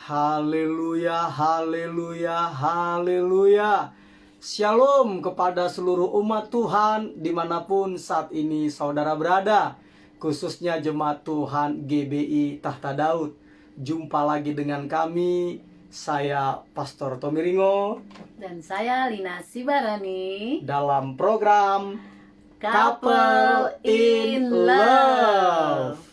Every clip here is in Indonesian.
Haleluya, haleluya, haleluya. Shalom kepada seluruh umat Tuhan dimanapun saat ini saudara berada, khususnya jemaat Tuhan GBI Tahta Daud. Jumpa lagi dengan kami, saya Pastor Tommy Ringo dan saya Lina Sibarani dalam program Couple in Love.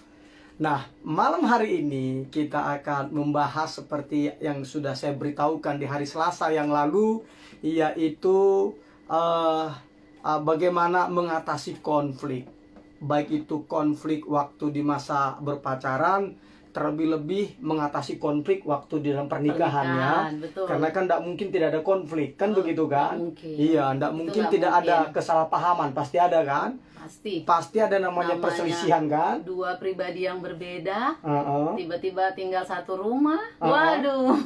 Nah, malam hari ini kita akan membahas seperti yang sudah saya beritahukan di hari Selasa yang lalu, yaitu bagaimana mengatasi konflik. Baik itu konflik waktu di masa berpacaran, terlebih-lebih mengatasi konflik waktu di dalam pernikahannya. Betul. Karena kan tidak mungkin tidak ada konflik, kan begitu kan? Iya, tidak mungkin tidak ada kesalahpahaman, pasti ada kan? Pasti ada namanya perselisihan kan? Dua pribadi yang berbeda, tiba-tiba tinggal satu rumah, waduh,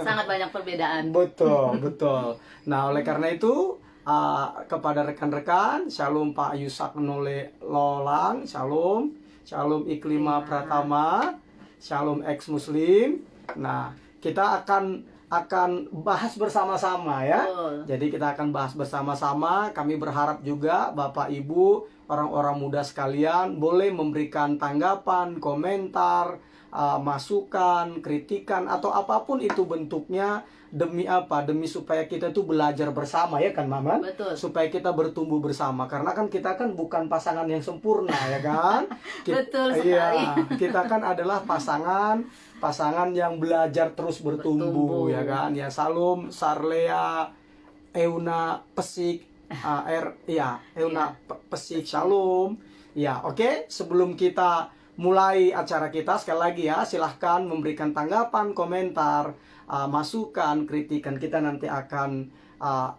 sangat banyak perbedaan. Betul, betul. Nah, oleh karena itu, kepada rekan-rekan, Shalom Pak Yusak Nole Lolang, Shalom. Shalom Iklima Pratama, Shalom ex Muslim. Nah, kita akan bahas bersama-sama ya. Jadi kita akan bahas bersama-sama. Kami berharap juga Bapak Ibu, orang-orang muda sekalian boleh memberikan tanggapan, komentar, masukan, kritikan atau apapun itu bentuknya. Demi apa? Demi supaya kita tuh belajar bersama ya kan Maman? Betul. Supaya kita bertumbuh bersama. Karena kan kita kan bukan pasangan yang sempurna ya kan? Betul sekali. Iya, kita kan adalah pasangan yang belajar terus bertumbuh ya kan? Ya Salum, Sarlea, Euna, Pesik, Euna, Pesik, Shalom. Ya, oke. Sebelum kita mulai acara kita, sekali lagi ya, silahkan memberikan tanggapan, komentar, masukan, kritikan. Kita nanti akan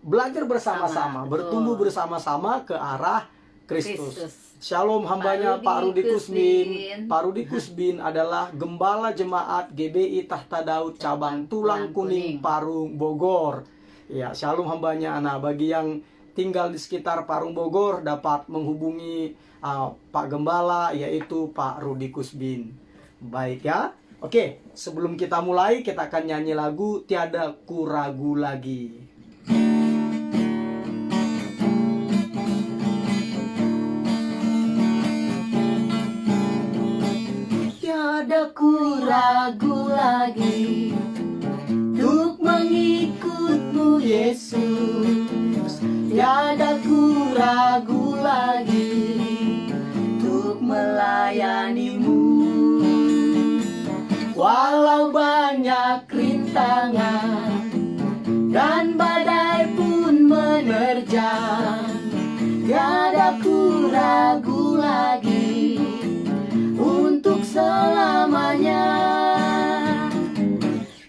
belajar bersama-sama, bertumbuh bersama-sama ke arah Kristus. Shalom hambanya Pak Rudi Kusbin. Pak Rudi Kusbin adalah Gembala Jemaat GBI Tahta Daud Cabang Tulang Kuning Parung Bogor. Ya, shalom hambanya. Nah, bagi yang tinggal di sekitar Parung Bogor dapat menghubungi Pak Gembala, yaitu Pak Rudi Kusbin. Baik ya. Oke, sebelum kita mulai, kita akan nyanyi lagu Tiada Ku Ragu Lagi. Tiada ku ragu lagi untuk mengikut-Mu Yesus. Tiada ku ragu lagi untuk melayani-Mu. Walau banyak rintangan dan badai pun menerjang, tiada ku ragu lagi untuk selamanya.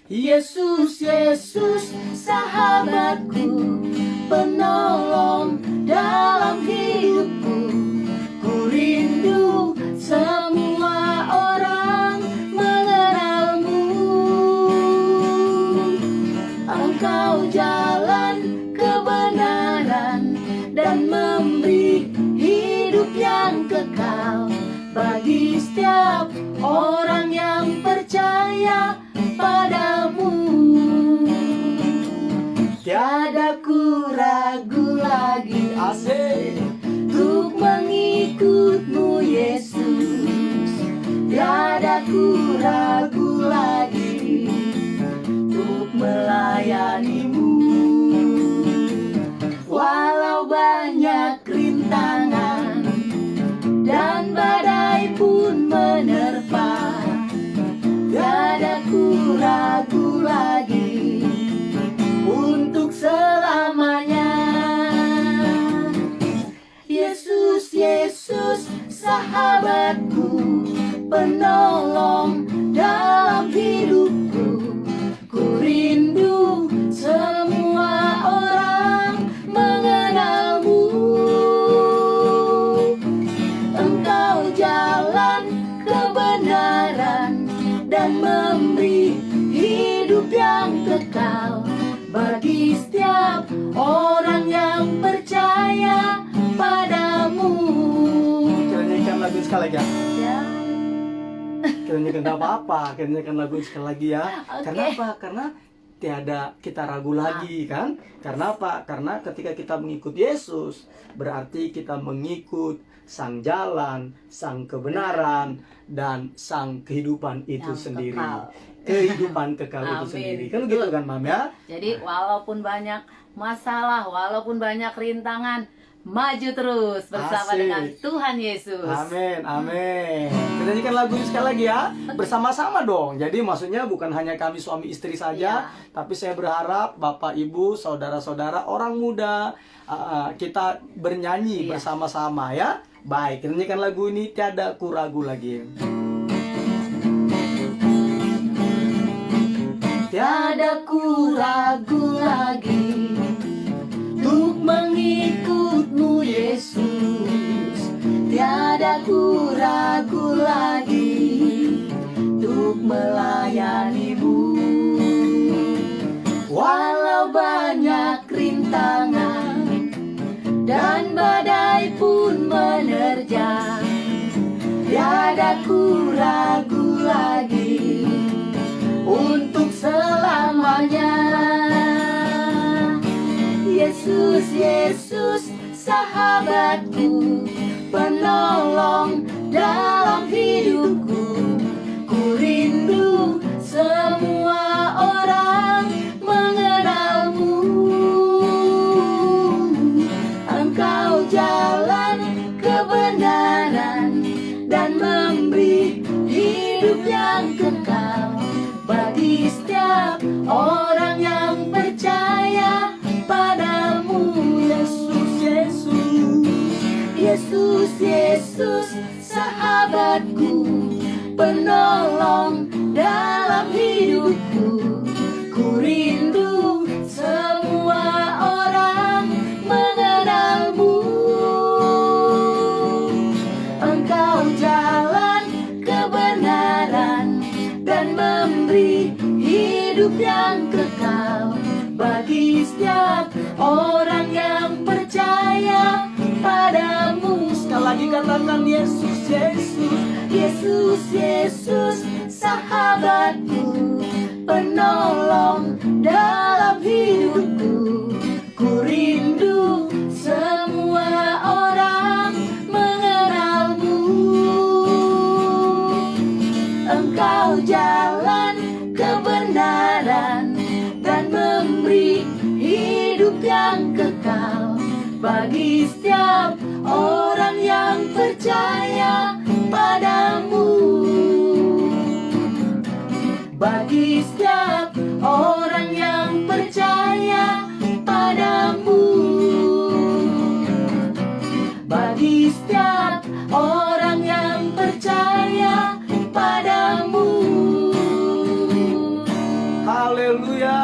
Yesus, Yesus, sahabatku, penolong dalam hidupku. Ku rindu semua orang mengenalmu. Engkau jalan kebenaran dan memberi hidup yang kekal bagi setiap orang yang percaya padamu. Tiada ku ragu lagi, Asik, untuk mengikut-Mu Yesus. Tiada ku ragu lagi untuk melayani-Mu. Walau banyak rintangan dan badai pun menerpa, tiada ku ragu lagi untuk selamanya. Yesus, Yesus, sahabatku, penolong dalam hidupku. Ku rindu semua orang mengenalmu. Engkau jalan kebenaran dan memberi hidup yang kekal bagi setiap orang yang percaya padamu. kita nyanyikan lagu sekali lagi ya. Kita nyanyikan nggak apa-apa, kita nyanyikan lagu sekali lagi ya. Oke. Karena apa? Karena tiada kita ragu lagi kan? Karena apa? Karena ketika kita mengikut Yesus, berarti kita mengikut sang jalan, sang kebenaran, dan sang kehidupan itu Yang sendiri. kekal. Kehidupan kekal itu Amin. sendiri. Kan gitu kan, Mam ya? Jadi walaupun banyak masalah, walaupun banyak rintangan, maju terus bersama Asik. dengan Tuhan Yesus. Amin, amin. Kita nyanyikan lagu ini sekali lagi ya, bersama-sama dong. Jadi maksudnya bukan hanya kami suami istri saja, Iya. tapi saya berharap Bapak, Ibu, saudara-saudara, orang muda, kita bernyanyi Iya. bersama-sama ya. Baik, kita nyanyikan lagu ini, tiada ku ragu lagi. Tiada ku ragu lagi untuk mengikutmu Yesus. Tiada ku ragu lagi untuk melayanimu. Walau banyak rintangan dan badai pun menerjang, tiada ku ragu lagi untuk selamanya. Yesus, Yesus, sahabatku, penolong dalam hidupku. Ku rindu semua orang mengenalmu. Engkau jalan kebenaran dan memberi hidup yang kekal bagi setiap orang yang percaya padamu. Yesus, Yesus, Yesus, Yesus, sahabatku, penolong dalam hidupku. Ku rindu semua orang mengenalmu. Engkau jalan kebenaran dan memberi hidup yang kekal bagi setiap orang yang percaya padamu. Sekali lagi katakan Yesus, Yesus, Yesus, Yesus, sahabatku, penolong dalam hidupku. Ku rindu semua orang mengenalmu. Engkau jalan kebenaran dan memberi hidup yang kekal bagi setiap orang yang percaya padamu. Bagi setiap orang yang percaya padamu. Bagi setiap orang yang percaya padamu. Haleluya.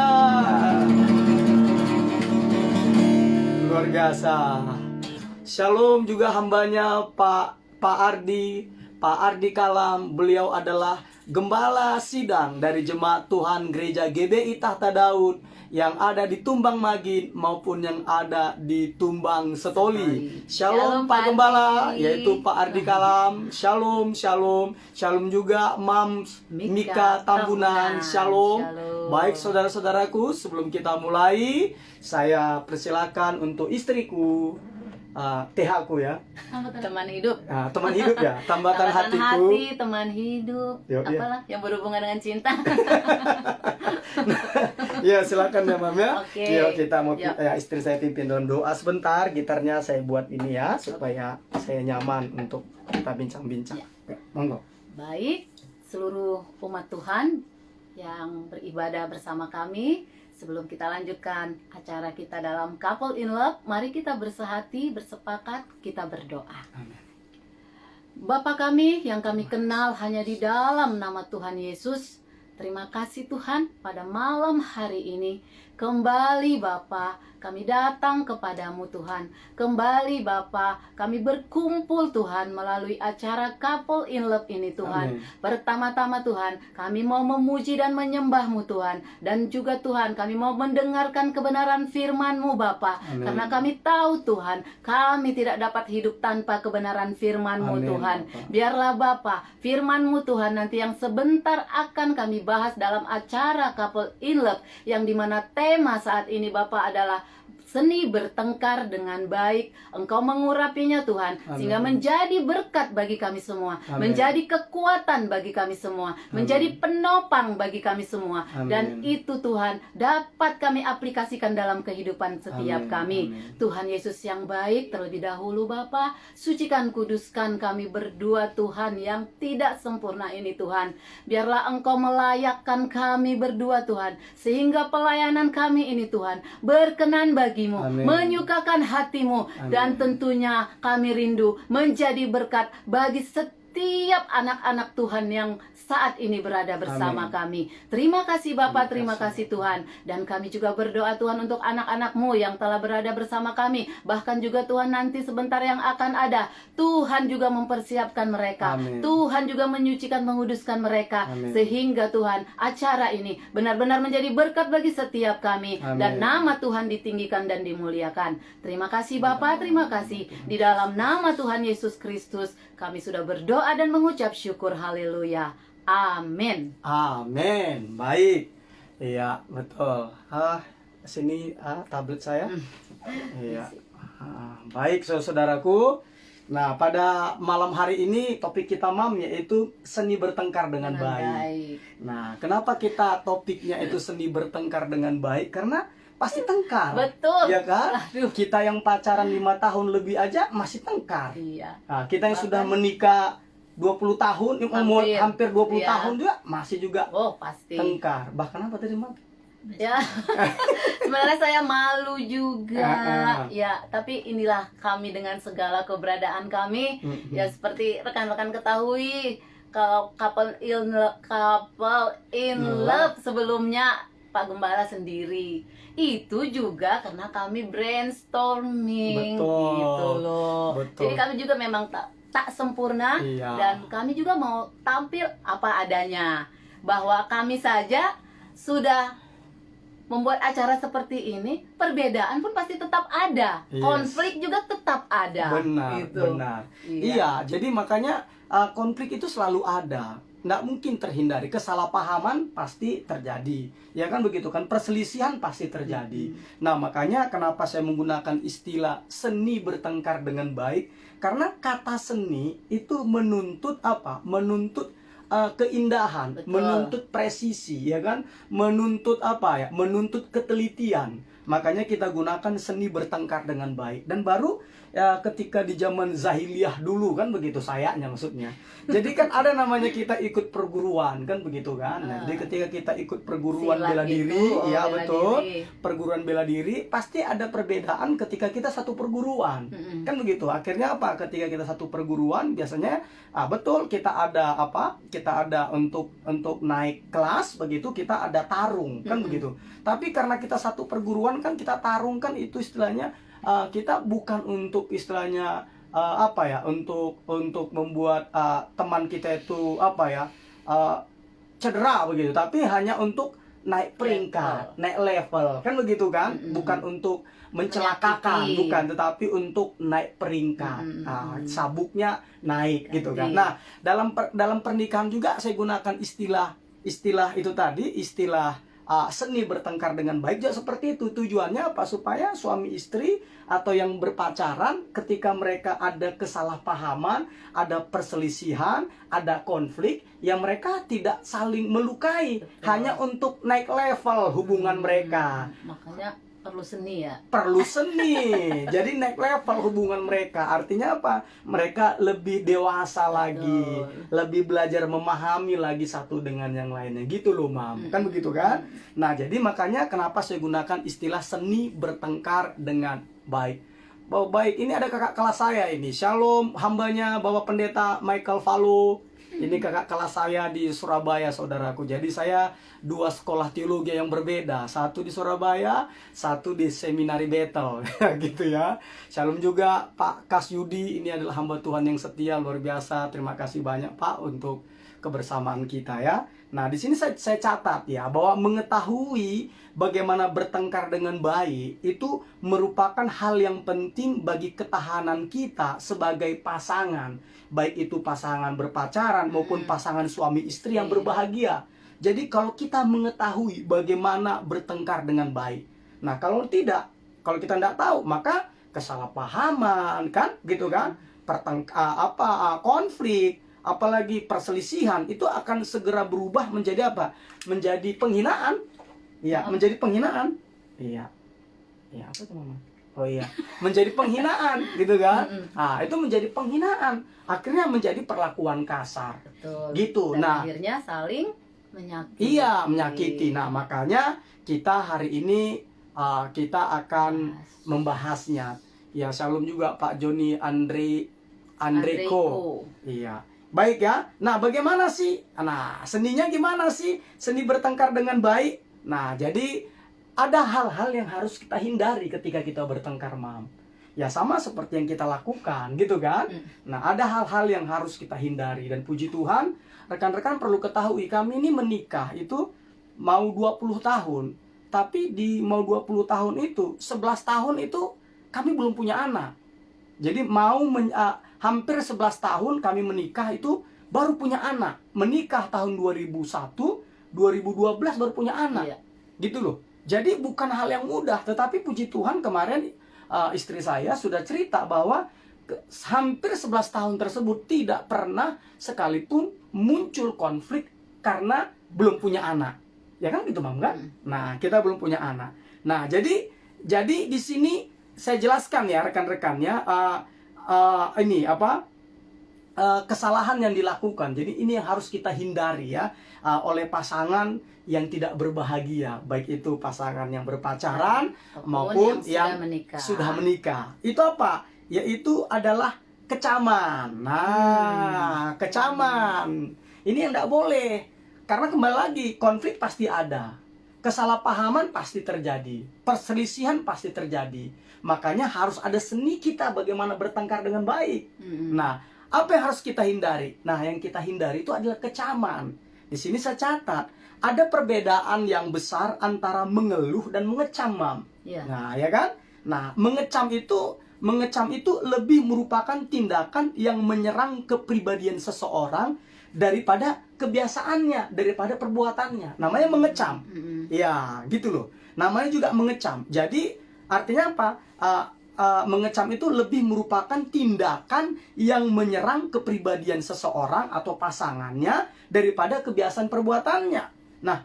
Luar biasa. Shalom juga hambanya Pak Ardi Kalam. Beliau adalah gembala sidang dari Jemaat Tuhan Gereja GBI Tahta Daud yang ada di Tumbang Magin maupun yang ada di Tumbang Setoli. Shalom Pak Gembala, yaitu Pak Ardi Kalam. Shalom, shalom. Shalom juga Mam Mika Tambunan. Shalom. Baik saudara-saudaraku, sebelum kita mulai, saya persilakan untuk istriku, TH ku ya, Teman hidup. teman hidup ya, tambatan hatiku. Hati, teman hidup. Yo, iya. Apalah yang berhubungan dengan cinta. Ya silakan ya Mam ya. Oke. Yuk kita mau Yuk. istri saya pimpin dalam doa sebentar. Gitarnya saya buat ini ya supaya saya nyaman untuk kita bincang-bincang. Ya, monggo. Baik, seluruh umat Tuhan yang beribadah bersama kami, sebelum kita lanjutkan acara kita dalam Couple in Love, mari kita bersehati, bersepakat, kita berdoa. Amin. Bapa kami yang kami kenal hanya di dalam nama Tuhan Yesus, Terima kasih Tuhan, pada malam hari ini kembali Bapa, kami datang kepadamu Tuhan. Kembali Bapa, kami berkumpul Tuhan melalui acara Couple in Love ini Tuhan. Amin. Pertama-tama Tuhan, kami mau memuji dan menyembah-Mu Tuhan. Dan juga Tuhan, kami mau mendengarkan kebenaran firman-Mu Bapa. Amin. Karena kami tahu Tuhan, kami tidak dapat hidup tanpa kebenaran firman-Mu Amin, Tuhan. Bapa. Biarlah Bapa, firman-Mu Tuhan nanti yang sebentar akan kami bahas dalam acara Couple in Love, yang dimana tema saat ini Bapa adalah seni bertengkar dengan baik. Engkau mengurapinya Tuhan, Amin. sehingga menjadi berkat bagi kami semua, Amin. menjadi kekuatan bagi kami semua, menjadi penopang bagi kami semua. Amin. Dan itu Tuhan dapat kami aplikasikan dalam kehidupan setiap Amin. kami. Amin. Tuhan Yesus yang baik, terlebih dahulu Bapa, sucikan kuduskan kami berdua Tuhan yang tidak sempurna ini Tuhan. Biarlah Engkau melayakkan kami berdua Tuhan, sehingga pelayanan kami ini Tuhan berkenan bagimu, Amin. menyukakan hatimu. Amin. Dan tentunya kami rindu menjadi berkat bagi setiap anak-anak Tuhan yang saat ini berada bersama Amin. kami. Terima kasih Bapak, Terima terima kasih. kasih Tuhan. Dan kami juga berdoa Tuhan untuk anak-anak-Mu yang telah berada bersama kami. Bahkan juga Tuhan nanti sebentar yang akan ada, Tuhan juga mempersiapkan mereka. Amin. Tuhan juga menyucikan, menguduskan mereka. Amin. Sehingga Tuhan, acara ini benar-benar menjadi berkat bagi setiap kami. Amin. Dan nama Tuhan ditinggikan dan dimuliakan. Terima kasih Bapak, terima kasih. Di dalam nama Tuhan Yesus Kristus, kami sudah berdoa dan mengucap syukur. Haleluya. Amin. Amin. Baik. Iya, betul. Sini tablet saya. Iya. Baik, saudaraku. Nah, pada malam hari ini topik kita Mam yaitu seni bertengkar dengan baik. Nah, kenapa kita topiknya itu seni bertengkar dengan baik? Karena pasti tengkar. Betul. Ya kan? Aduh. Kita yang pacaran 5 tahun lebih aja masih tengkar. Iya. Nah, kita yang Bahkan sudah menikah 20 tahun, umur hampir 20 Iya. tahun juga masih juga Oh, pasti. tengkar. Bahkan apa tadi, Mam? Ya, sebenarnya saya malu juga. Ah. Ya, tapi inilah kami dengan segala keberadaan kami. Mhm. Ya, seperti rekan-rekan ketahui, kalau couple in love sebelumnya Pak Gembala sendiri. Itu juga karena kami brainstorming. Betul. Gitu loh. Betul. Jadi kami juga memang tak sempurna. Iya. Dan kami juga mau tampil apa adanya. Bahwa kami saja sudah membuat acara seperti ini, perbedaan pun pasti tetap ada. Yes. Konflik juga tetap ada. Benar, Gitu. benar. Iya. Iya, jadi makanya konflik itu selalu ada. Nggak mungkin terhindari. Kesalahpahaman pasti terjadi. Ya kan begitu kan? Perselisihan pasti terjadi. Nah, makanya kenapa saya menggunakan istilah seni bertengkar dengan baik? Karena kata seni itu menuntut apa? Menuntut keindahan, Betul. menuntut presisi, ya kan? Menuntut apa ya? Menuntut ketelitian. Makanya kita gunakan seni bertengkar dengan baik. Dan baru ya ketika di zaman Zahiliyah dulu kan begitu sayanya maksudnya. Jadi kan ada namanya kita ikut perguruan kan begitu kan. Nah, jadi ketika kita ikut perguruan Silat bela gitu, diri, ya bela betul. diri. Perguruan bela diri pasti ada perbedaan ketika kita satu perguruan. Mm-mm. Kan begitu. Akhirnya apa? Ketika kita satu perguruan biasanya betul kita ada apa? Kita ada untuk naik kelas begitu kita ada tarung kan begitu. Tapi karena kita satu perguruan kan kita tarung kan itu istilahnya kita bukan untuk istilahnya apa ya? Untuk membuat teman kita itu apa ya? Cedera begitu, tapi hanya untuk naik peringkat, naik level, kan begitu kan? Bukan untuk mencelakakan, Menyakiti. bukan, tetapi untuk naik peringkat. Sabuknya naik gitu kan. Nah, dalam pernikahan juga saya gunakan istilah itu tadi, istilah seni bertengkar dengan baik juga seperti itu. Tujuannya apa? Supaya suami istri atau yang berpacaran ketika mereka ada kesalahpahaman, ada perselisihan, ada konflik, ya mereka tidak saling melukai. Betul. Hanya untuk naik level hubungan mereka. Makanya perlu seni ya. Perlu seni. Jadi naik level hubungan mereka. Artinya apa? Mereka lebih dewasa lagi, lebih belajar memahami lagi satu dengan yang lainnya. Gitu loh, Mam. Kan begitu kan? Nah, jadi makanya kenapa saya gunakan istilah seni bertengkar dengan baik. Baik, ini ada kakak kelas saya ini. Shalom, hambanya Bapak Pendeta Michael Falo. Ini kakak kelas saya di Surabaya, saudaraku. Jadi saya 2 sekolah teologi yang berbeda. Satu di Surabaya, satu di Seminari Bethel. Gitu ya. Shalom juga Pak Kas Yudi. Ini adalah hamba Tuhan yang setia, luar biasa. Terima kasih banyak Pak untuk kebersamaan kita ya. Nah, di sini saya catat ya, bahwa mengetahui bagaimana bertengkar dengan baik itu merupakan hal yang penting bagi ketahanan kita sebagai pasangan, baik itu pasangan berpacaran maupun pasangan suami istri yang berbahagia. Jadi kalau kita mengetahui bagaimana bertengkar dengan baik, nah kalau kita tidak tahu, maka kesalahpahaman kan, gitu kan, konflik, apalagi perselisihan itu akan segera berubah menjadi apa? Menjadi penghinaan. Iya, menjadi penghinaan. Iya. Iya, apa itu Mama? Oh iya, menjadi penghinaan gitu kan. Nah, itu menjadi penghinaan. Akhirnya menjadi perlakuan kasar. Betul. Gitu. Dan nah, akhirnya saling menyakiti. Iya, menyakiti. Nah, makanya kita hari ini kita akan membahasnya. Ya, shalom juga Pak Joni Andreko. Iya. Baik ya. Nah, bagaimana sih? Nah, seninya gimana sih? Seni bertengkar dengan baik. Nah, jadi ada hal-hal yang harus kita hindari ketika kita bertengkar, Mam. Ya, sama seperti yang kita lakukan, gitu kan? Nah, ada hal-hal yang harus kita hindari. Dan puji Tuhan, rekan-rekan perlu ketahui, kami ini menikah itu mau 20 tahun. Tapi di mau 20 tahun itu, 11 tahun itu kami belum punya anak. Jadi hampir 11 tahun kami menikah itu baru punya anak. Menikah tahun 2001, 2012 baru punya anak. Iya. Gitu loh. Jadi bukan hal yang mudah. Tetapi puji Tuhan kemarin istri saya sudah cerita bahwa hampir 11 tahun tersebut tidak pernah sekalipun muncul konflik karena belum punya anak. Ya kan gitu, Mam, kan? Nah, kita belum punya anak. Nah, jadi di sini saya jelaskan ya rekan-rekannya, kesalahan yang dilakukan. Jadi ini yang harus kita hindari ya, oleh pasangan yang tidak berbahagia, baik itu pasangan yang berpacaran maupun yang sudah menikah. Itu apa? Yaitu adalah kecaman. Nah, kecaman. Ini yang tidak boleh. Karena kembali lagi, konflik pasti ada. Kesalahpahaman pasti terjadi. Perselisihan pasti terjadi. Makanya harus ada seni kita bagaimana bertengkar dengan baik. Nah, apa yang harus kita hindari? Nah, yang kita hindari itu adalah kecaman. Di sini saya catat, ada perbedaan yang besar antara mengeluh dan mengecam, Mam. Yeah. Nah, ya kan? Nah, mengecam itu lebih merupakan tindakan yang menyerang kepribadian seseorang daripada kebiasaannya, daripada perbuatannya. Namanya mengecam. Ya, gitu loh. Namanya juga mengecam. Jadi artinya apa? Mengecam itu lebih merupakan tindakan yang menyerang kepribadian seseorang atau pasangannya daripada kebiasaan perbuatannya. Nah,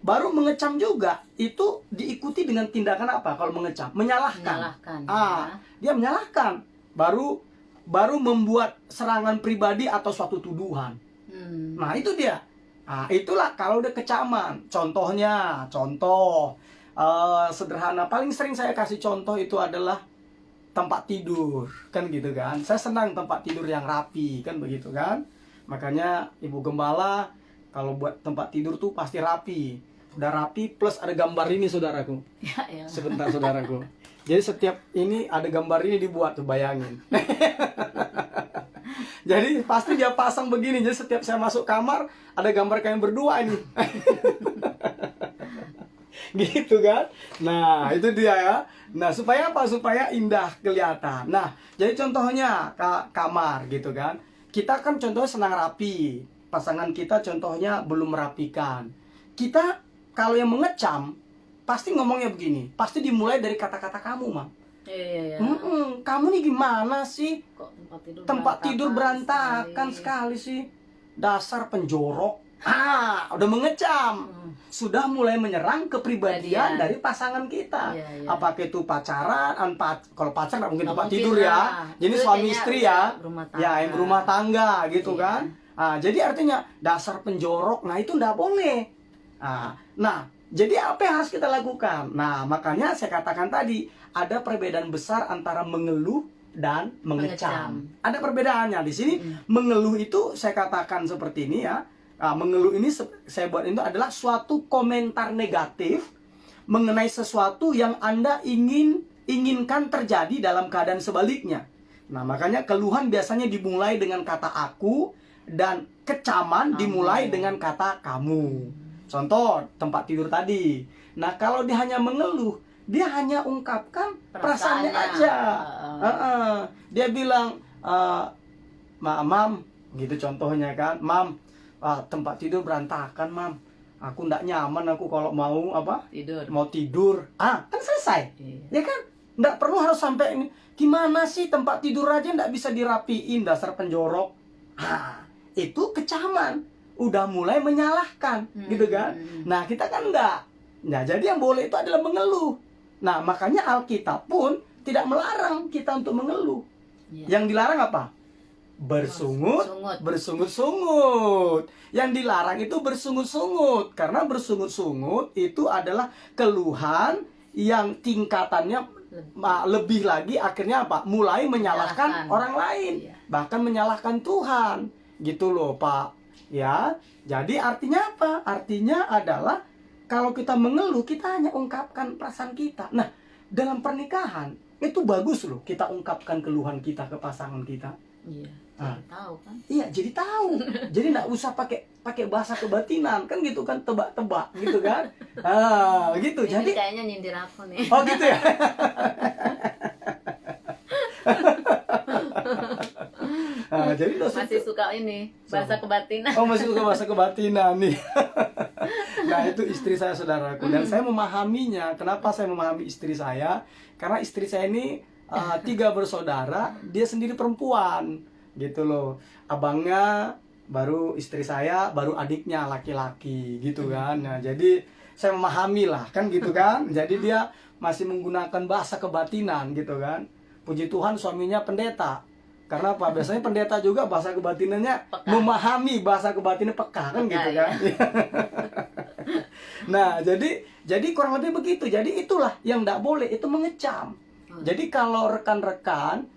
baru mengecam juga itu diikuti dengan tindakan apa? Kalau mengecam, menyalahkan. Dia menyalahkan. Baru membuat serangan pribadi atau suatu tuduhan. Nah, itu dia. Nah, itulah kalau udah kecaman. Contoh sederhana, paling sering saya kasih contoh itu adalah tempat tidur, kan gitu kan. Saya senang tempat tidur yang rapi, kan begitu kan. Makanya Ibu Gembala kalau buat tempat tidur tuh pasti rapi. Udah rapi plus ada gambar ini, saudaraku. Ya. Sebentar, saudaraku. Jadi setiap ini ada gambar ini dibuat tuh, bayangin. Jadi pasti dia pasang begini. Jadi setiap saya masuk kamar ada gambar kalian berdua ini. Gitu kan. Nah, itu dia ya. Nah, supaya apa? Supaya indah kelihatan. Nah, jadi contohnya kamar gitu kan. Kita kan contohnya senang rapi. Pasangan kita contohnya belum merapikan. Kita kalau yang mengecam pasti ngomongnya begini. Pasti dimulai dari kata-kata kamu, Mam. Iya. Kamu nih gimana sih? Kok tempat tidur berantakan sekali sih. Dasar penjorok. Udah mengecam. Sudah mulai menyerang kepribadian dari pasangan kita. Apakah itu pacaran, kalau pacaran nggak mungkin tempat tidur ya. Jadi suami istri ya. Ya, yang berumah tangga gitu kan. Jadi artinya dasar penjorok. Nah, itu nggak boleh. Nah, jadi apa yang harus kita lakukan? Nah, makanya saya katakan tadi ada perbedaan besar antara mengeluh dan mengecam. Mengecam. Ada perbedaannya di sini. Mengeluh itu saya katakan seperti ini ya. Mengeluh ini saya buat itu adalah suatu komentar negatif mengenai sesuatu yang Anda inginkan terjadi dalam keadaan sebaliknya. Nah, makanya keluhan biasanya dimulai dengan kata aku, dan kecaman dimulai dengan kata kamu. Contoh, tempat tidur tadi. Nah, kalau dia hanya mengeluh, dia hanya ungkapkan perasaannya aja. Dia bilang, Mam, gitu contohnya kan, Mam, tempat tidur berantakan, Mam. Aku ndak nyaman, aku kalau mau tidur. Kan selesai. Ya kan? Nggak perlu harus sampai ini. Gimana sih tempat tidur aja nggak bisa dirapiin, dasar penjorok. Itu kecaman. Udah mulai menyalahkan, gitu kan? Nah, kita kan enggak. Nah, jadi yang boleh itu adalah mengeluh. Nah, makanya Alkitab pun tidak melarang kita untuk mengeluh. Yang dilarang apa? Bersungut-sungut. Yang dilarang itu bersungut-sungut. Karena bersungut-sungut itu adalah keluhan yang tingkatannya lebih lagi, akhirnya apa? Mulai menyalahkan orang lain. Bahkan menyalahkan Tuhan. Gitu loh, Pak. Ya, jadi artinya apa? Artinya adalah kalau kita mengeluh, kita hanya ungkapkan perasaan kita. Nah, dalam pernikahan itu bagus loh kita ungkapkan keluhan kita ke pasangan kita. Iya, jadi tahu kan? Iya, jadi tahu. Jadi nggak usah pakai bahasa kebatinan kan gitu kan, tebak-tebak gitu kan. Gitu. Ini jadi kayaknya nyindir aku nih. Oh, gitu ya. Jadi Masih suka ini bahasa kebatinan. Oh, masih suka bahasa kebatinan nih. Nah, itu istri saya, saudaraku, dan saya memahaminya. Kenapa saya memahami istri saya? Karena istri saya ini 3 bersaudara, dia sendiri perempuan, gitu loh. Abangnya, baru istri saya, baru adiknya laki-laki, gitu kan. Nah, jadi saya memahami lah, kan gitu kan. Jadi dia masih menggunakan bahasa kebatinan, gitu kan. Puji Tuhan suaminya pendeta. Karena apa? Biasanya pendeta juga bahasa kebatinannya memahami bahasa kebatinnya peka, kan gitu kan. Nah, jadi kurang lebih begitu. Jadi itulah yang tidak boleh, itu mengecam. Jadi kalau rekan-rekan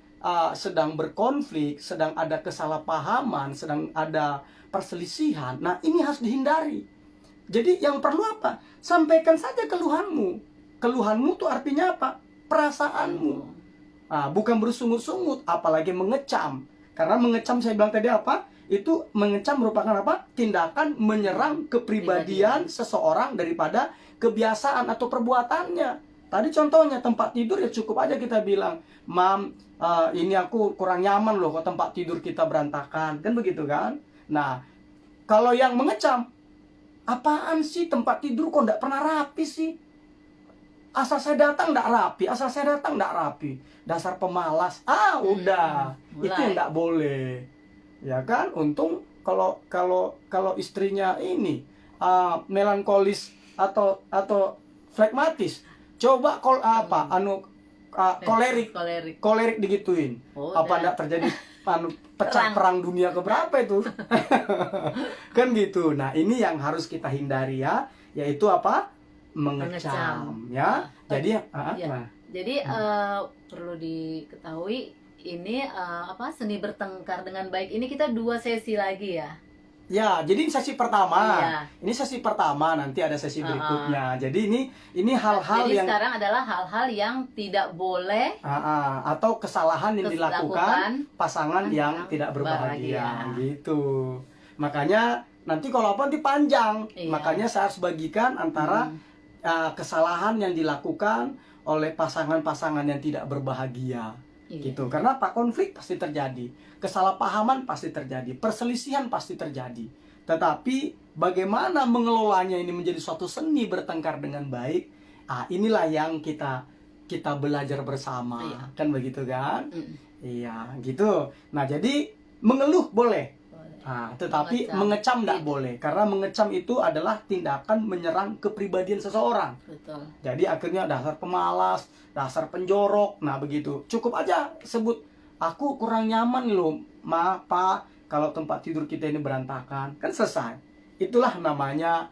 sedang berkonflik, sedang ada kesalahpahaman, sedang ada perselisihan, nah ini harus dihindari. Jadi yang perlu apa? Sampaikan saja keluhanmu. Keluhanmu itu artinya apa? Perasaanmu. Bukan bersungut-sungut, apalagi mengecam. Karena mengecam, saya bilang tadi apa? Itu mengecam merupakan apa? Tindakan menyerang kepribadian seseorang daripada kebiasaan atau perbuatannya. Tadi contohnya tempat tidur, ya cukup aja kita bilang, Mam, ini aku kurang nyaman loh kok tempat tidur kita berantakan. Kan begitu kan? Nah, kalau yang mengecam, apaan sih tempat tidur kok nggak pernah rapi sih? Asal saya datang nggak rapi, asal saya datang nggak rapi. Dasar pemalas. Udah. Itu yang nggak boleh. Ya kan? Untung kalau istrinya ini melankolis atau flekmatis. Coba kolerik digituin. Apa enggak terjadi pecah perang dunia keberapa itu? Kan gitu. Nah, ini yang harus kita hindari ya, yaitu apa? Mengecam. Ya. Jadi Jadi perlu diketahui ini seni bertengkar dengan baik ini kita 2 sesi lagi ya. Ya, jadi sesi pertama. Iya. Ini sesi pertama, nanti ada sesi berikutnya. Jadi ini hal-hal yang sekarang adalah hal-hal yang tidak boleh atau kesalahan yang dilakukan pasangan yang tidak berbahagia gitu. Makanya nanti kalau apa panjang. Makanya saya harus bagikan antara kesalahan yang dilakukan oleh pasangan-pasangan yang tidak berbahagia. Gitu. Karena konflik pasti terjadi, kesalahpahaman pasti terjadi, perselisihan pasti terjadi. Tetapi bagaimana mengelolanya ini menjadi suatu seni bertengkar dengan baik, inilah yang kita belajar bersama. Kan begitu kan? Iya, gitu. Nah, jadi mengeluh boleh. Tetapi mengecam tidak boleh, karena mengecam itu adalah tindakan menyerang kepribadian seseorang. Betul. Jadi akhirnya dasar pemalas, dasar penjorok. Nah, begitu. Cukup aja sebut, aku kurang nyaman loh, Ma, Pak, kalau tempat tidur kita ini berantakan. Kan selesai. Itulah namanya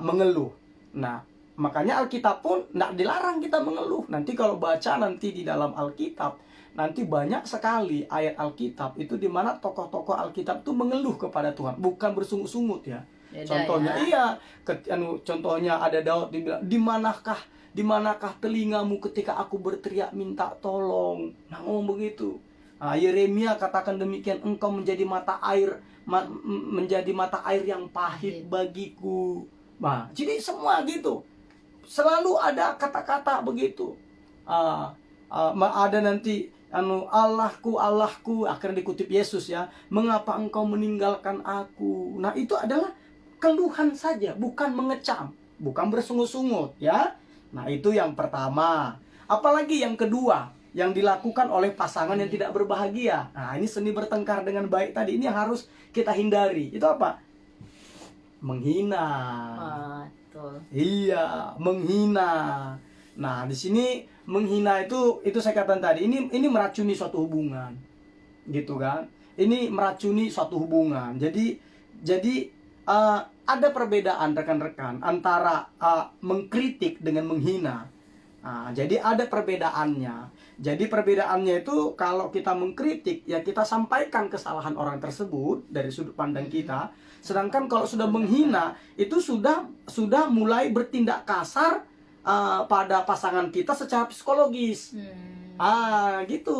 mengeluh. Nah, makanya Alkitab pun tidak dilarang kita mengeluh. Nanti kalau baca nanti di dalam Alkitab, nanti banyak sekali ayat Alkitab itu di mana tokoh-tokoh Alkitab itu mengeluh kepada Tuhan, bukan bersungut-sungut ya. Beda Contohnya ya. iya, contohnya ada Daud dibilang, di manakah telingamu ketika aku berteriak minta tolong. Nah, ngomong begitu. Nah, Yeremia katakan demikian, engkau menjadi mata air menjadi mata air yang pahit bagiku. Nah, jadi semua gitu. Selalu ada kata-kata begitu. Ada nanti Allahku, Allahku, akhirnya dikutip Yesus ya, mengapa engkau meninggalkan aku. Nah, itu adalah keluhan saja, bukan mengecam, bukan bersungut-sungut ya. Nah, itu yang pertama. Apalagi yang kedua, yang dilakukan oleh pasangan yang tidak berbahagia. Nah, ini seni bertengkar dengan baik tadi, ini yang harus kita hindari. Itu apa? Menghina. Betul. Iya, menghina. Nah, di sini menghina itu saya katakan tadi, ini meracuni suatu hubungan. Gitu kan? Ini meracuni suatu hubungan. Jadi ada perbedaan rekan-rekan antara mengkritik dengan menghina. Jadi ada perbedaannya. Jadi perbedaannya itu, kalau kita mengkritik ya kita sampaikan kesalahan orang tersebut dari sudut pandang kita. Sedangkan kalau sudah menghina itu sudah mulai bertindak kasar pada pasangan kita secara psikologis. Gitu.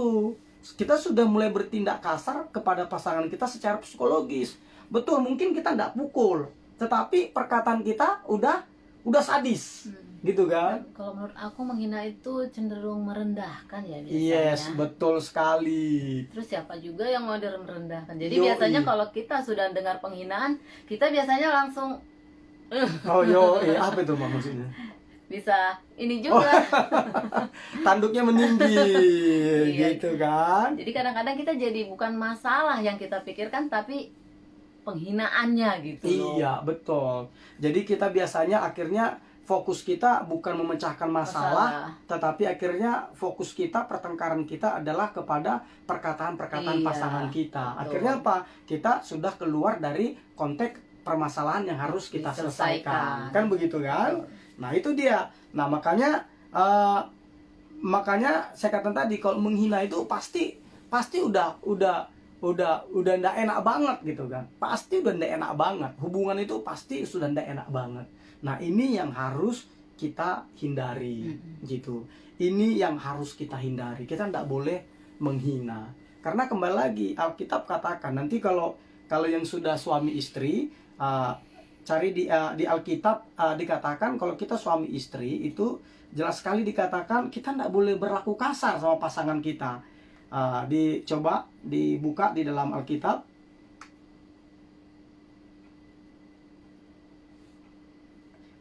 Kita sudah mulai bertindak kasar kepada pasangan kita secara psikologis. Betul, mungkin kita tidak pukul, tetapi perkataan kita udah sadis. Gitu kan? Dan kalau menurut aku menghina itu cenderung merendahkan ya biasanya. Yes, betul sekali. Terus siapa juga yang mau merendahkan? Jadi Yoi. biasanya kalau kita sudah dengar penghinaan, kita biasanya langsung Apa itu maksudnya? bisa ini juga. Tanduknya meninggi. Iya. Gitu kan? Jadi kadang-kadang kita jadi bukan masalah yang kita pikirkan, tapi penghinaannya gitu loh. Iya, betul. Jadi kita biasanya akhirnya fokus kita bukan memecahkan masalah, tetapi akhirnya fokus kita, pertengkaran kita adalah kepada perkataan-perkataan Iya, pasangan kita. betul. Akhirnya apa? Kita sudah keluar dari konteks permasalahan yang harus kita selesaikan. Kan begitu kan? Betul. Nah, itu dia. Nah, makanya saya katakan tadi, kalau menghina itu pasti udah ndak enak banget gitu kan. Pasti udah ndak enak banget. Hubungan itu pasti sudah ndak enak banget. Nah, ini yang harus kita hindari gitu. Ini yang harus kita hindari. Kita ndak boleh menghina. Karena kembali lagi Alkitab katakan, nanti kalau yang sudah suami istri, cari di Alkitab dikatakan kalau kita suami istri itu jelas sekali dikatakan kita ndak boleh berlaku kasar sama pasangan kita. Coba dibuka di dalam Alkitab.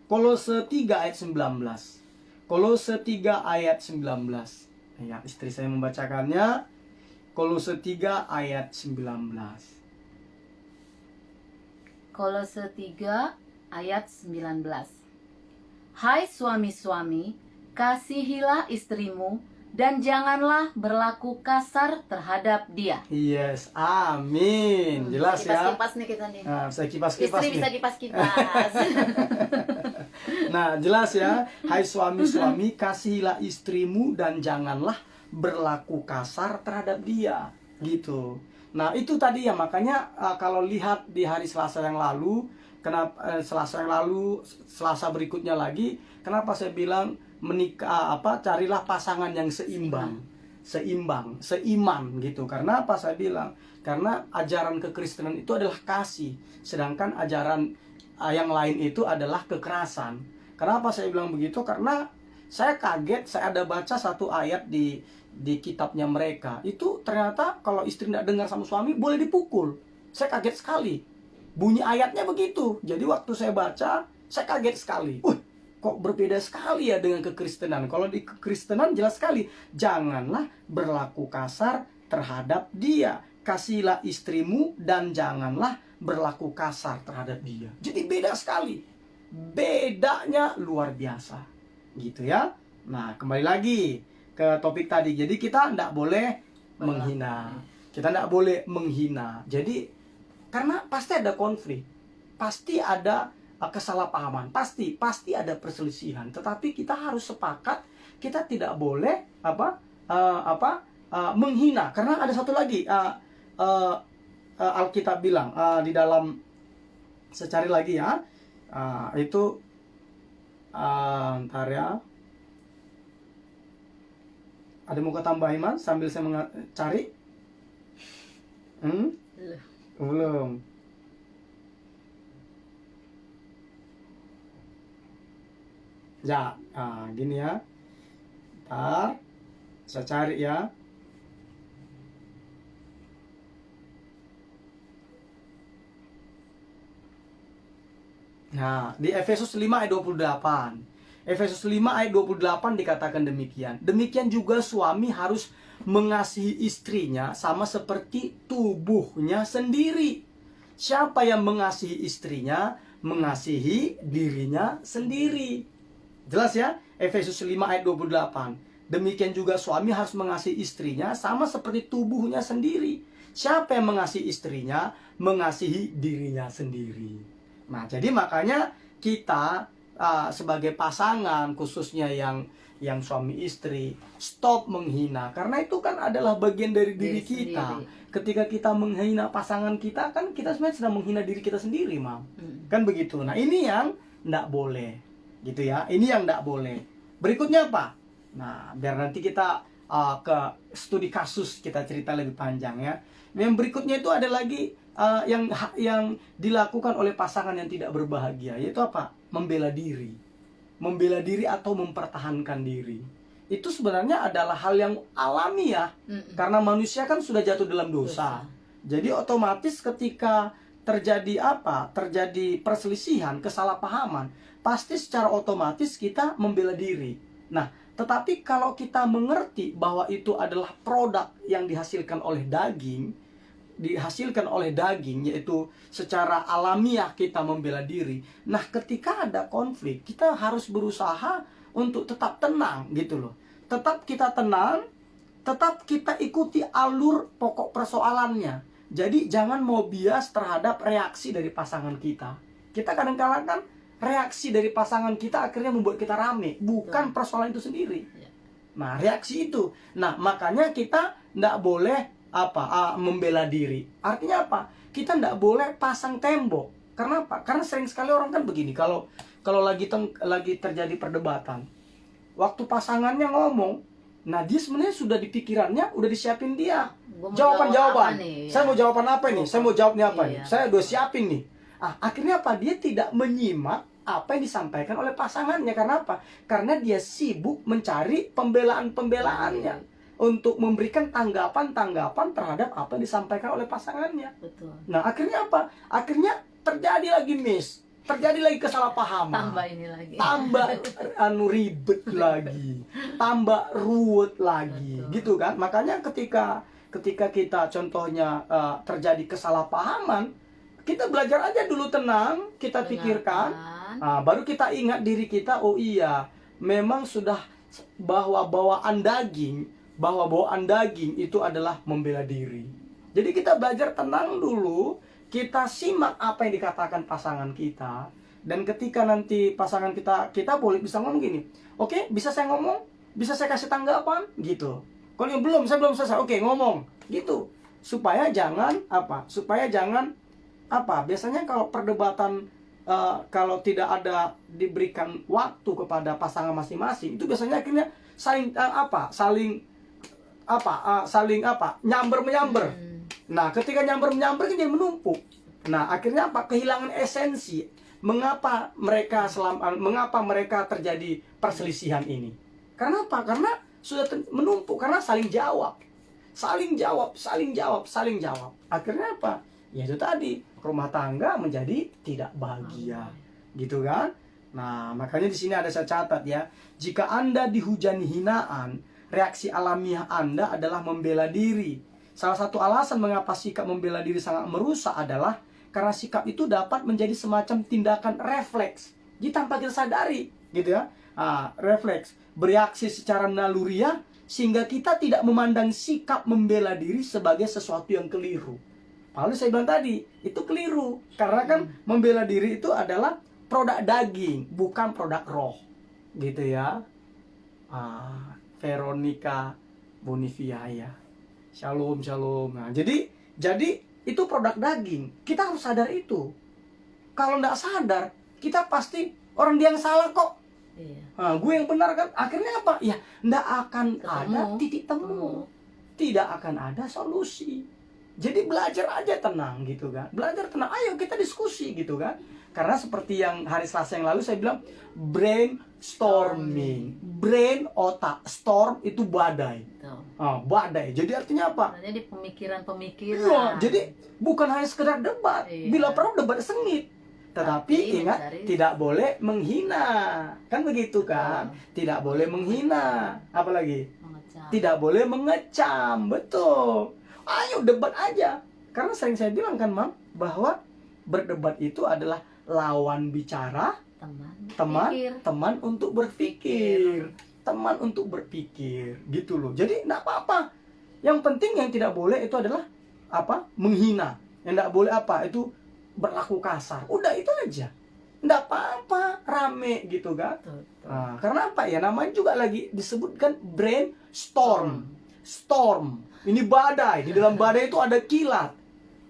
Kolose 3 ayat 19. Kolose 3 ayat 19. Ya, istri saya membacakannya. Kolose 3 ayat 19. Kolose 3 ayat 19. Hai suami-suami, kasihilah istrimu dan janganlah berlaku kasar terhadap dia. Yes, amin. Jelas ya. Kipas-kipas nih kita nih. Nah, bisa kipas-kipas Istri nih. bisa kipas-kipas. Nah, jelas ya. Hai suami-suami, kasihilah istrimu dan janganlah berlaku kasar terhadap dia. Gitu. Nah, itu tadi ya, makanya kalau lihat di hari Selasa yang lalu, Selasa berikutnya lagi, kenapa saya bilang menikah carilah pasangan yang seimbang, seiman gitu. Karena apa saya bilang? Karena ajaran kekristenan itu adalah kasih, sedangkan ajaran yang lain itu adalah kekerasan. Kenapa saya bilang begitu? Karena saya kaget, saya ada baca satu ayat di kitabnya mereka. Itu ternyata kalau istri tidak dengar sama suami boleh dipukul. Saya kaget sekali. Bunyi ayatnya begitu. Jadi waktu saya baca, saya kaget sekali. Kok berbeda sekali ya dengan kekristenan. Kalau di kekristenan jelas sekali, janganlah berlaku kasar terhadap dia. Kasihilah istrimu dan janganlah berlaku kasar terhadap dia. Jadi beda sekali. Bedanya luar biasa. Gitu ya. Nah, kembali lagi ke topik tadi. Jadi kita tidak boleh menghina. Kita tidak boleh menghina. Jadi karena pasti ada konflik. Pasti ada kesalahpahaman, pasti ada perselisihan, tetapi kita harus sepakat kita tidak boleh menghina. Karena ada satu lagi Alkitab bilang di dalam, secari lagi ya, itu ntar ya, ada mau tambah Iman sambil saya cari? Belum. Ya, gini ya. Ntar saya cari ya. Nah, di Efesus 5 ayat 28. Efesus 5 ayat 28 dikatakan demikian. Demikian juga suami harus mengasihi istrinya sama seperti tubuhnya sendiri. Siapa yang mengasihi istrinya, mengasihi dirinya sendiri. Jelas ya? Efesus 5 ayat 28. Demikian juga suami harus mengasihi istrinya sama seperti tubuhnya sendiri. Siapa yang mengasihi istrinya, mengasihi dirinya sendiri. Nah, jadi makanya kita sebagai pasangan, khususnya yang suami istri, stop menghina, karena itu kan adalah bagian dari diri kita. Ketika kita menghina pasangan kita, kan kita sebenarnya sedang menghina diri kita sendiri, Mam. Kan begitu. Nah, ini yang enggak boleh, gitu ya. Ini yang enggak boleh. Berikutnya apa? Nah, biar nanti kita ke studi kasus, kita cerita lebih panjang ya. Yang berikutnya itu ada lagi yang dilakukan oleh pasangan yang tidak berbahagia, yaitu apa? Membela diri. Membela diri atau mempertahankan diri. Itu sebenarnya adalah hal yang alami ya. Karena manusia kan sudah jatuh dalam dosa. Jadi otomatis ketika terjadi terjadi perselisihan, kesalahpahaman, pasti secara otomatis kita membela diri. Nah, tetapi kalau kita mengerti bahwa itu adalah produk yang dihasilkan oleh daging, yaitu secara alamiah kita membela diri. Nah, ketika ada konflik, kita harus berusaha untuk tetap tenang gitu loh. Tetap kita tenang, tetap kita ikuti alur pokok persoalannya. Jadi jangan mau bias terhadap reaksi dari pasangan kita. Kita kadang-kadang kan reaksi dari pasangan kita akhirnya membuat kita rame, bukan persoalan itu sendiri. Nah, reaksi itu. Nah, makanya kita tidak boleh membela diri. Artinya apa? Kita tidak boleh pasang tembok. Karena apa? Karena sering sekali orang kan begini, kalau lagi terjadi perdebatan, waktu pasangannya ngomong, nah dia sebenarnya sudah di pikirannya, udah disiapin dia jawaban. Saya mau jawaban apa nih? Saya mau jawabnya apa nih? Saya udah siapin nih. Akhirnya apa? Dia tidak menyimak apa yang disampaikan oleh pasangannya. Karena apa? Karena dia sibuk mencari pembelaan-pembelaannya, untuk memberikan tanggapan-tanggapan terhadap apa yang disampaikan oleh pasangannya. Betul. Nah, akhirnya apa? Akhirnya terjadi lagi terjadi lagi kesalahpahaman. Tambah ini lagi. Tambah ribet lagi. Tambah ruwet lagi. Betul. Gitu kan? Makanya ketika kita contohnya terjadi kesalahpahaman, kita belajar aja dulu tenang, kita pikirkan, baru kita ingat diri kita, oh iya, memang sudah bahwa bawaan daging itu adalah membela diri. Jadi kita belajar tenang dulu, kita simak apa yang dikatakan pasangan kita, dan ketika nanti pasangan kita boleh bisa ngomong gini, oke, bisa saya ngomong, bisa saya kasih tanggapan, gitu. Kalau yang belum, saya belum selesai, oke, ngomong, gitu. Supaya jangan biasanya kalau perdebatan, kalau tidak ada diberikan waktu kepada pasangan masing-masing, itu biasanya akhirnya saling nyamber. Nah, ketika nyamber kan jadi menumpuk. Nah, akhirnya kehilangan esensi. Mengapa mereka terjadi perselisihan ini? Karena apa? Karena sudah menumpuk, karena saling jawab. Akhirnya apa? Ya itu tadi, rumah tangga menjadi tidak bahagia. Gitu kan? Nah, makanya di sini ada saya catat ya. Jika Anda dihujani hinaan, reaksi alamiah Anda adalah membela diri. Salah satu alasan mengapa sikap membela diri sangat merusak adalah karena sikap itu dapat menjadi semacam tindakan refleks. Jadi tanpa kita sadari, gitu ya. Refleks, bereaksi secara naluriah sehingga kita tidak memandang sikap membela diri sebagai sesuatu yang keliru. Lalu saya bilang tadi, itu keliru. Karena kan membela diri itu adalah produk daging, bukan produk roh. Gitu ya. Veronica Bonifia ya. Shalom, shalom. Nah, jadi itu produk daging. Kita harus sadar itu. Kalau nggak sadar, kita pasti orang dia yang salah kok. Iya. Nah, gue yang benar kan. Akhirnya apa? Ya, nggak akan Ketemu. ada titik temu. Tidak akan ada solusi. Jadi belajar aja tenang gitu kan. Belajar tenang. Ayo kita diskusi gitu kan. Karena seperti yang hari Selasa yang lalu saya bilang brainstorming. Brain otak, storm itu badai. Tuh. Badai. Jadi artinya apa? Jadi Iya, pemikiran-pemikiran. jadi bukan hanya sekedar debat. Iya. Bila perlu debat sengit. Tetapi Tapi ingat, mencari- tidak boleh menghina. Kan begitu kan? Tidak boleh menghina. Apalagi? Mengecam. Tidak boleh mengecam. Betul. Ayo debat aja. Karena sering saya bilang kan, Mam, bahwa berdebat itu adalah lawan bicara, teman untuk berpikir. Teman untuk berpikir. Gitu loh. Jadi enggak apa-apa. Yang penting yang tidak boleh itu adalah apa? Menghina. Yang enggak boleh apa? Itu berlaku kasar. Udah itu aja. Enggak apa-apa, rame gitu kan. Tuh. Nah, karena apa ya? Namanya juga lagi disebutkan brainstorm. Storm. Ini badai. Di dalam badai itu ada kilat.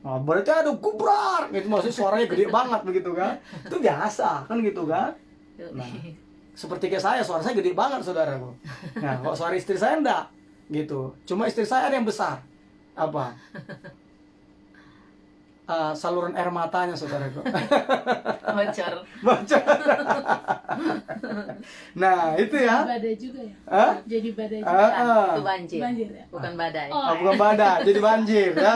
Nah, berarti ada gubrar. Gitu maksudnya suaranya gede banget begitu kan. Itu biasa kan gitu kan. Nah, seperti kayak saya, suara saya gede banget saudaraku. Nah, kok suara istri saya enggak gitu. Cuma istri saya ada yang besar. Apa? Saluran air matanya saudaraku. Bocor. Bocor. Nah, itu ya. Badai juga ya? Hah? Jadi badai juga. Ah, Itu banjir. Banjir ya? Bukan badai. Oh. bukan badai, jadi banjir ya.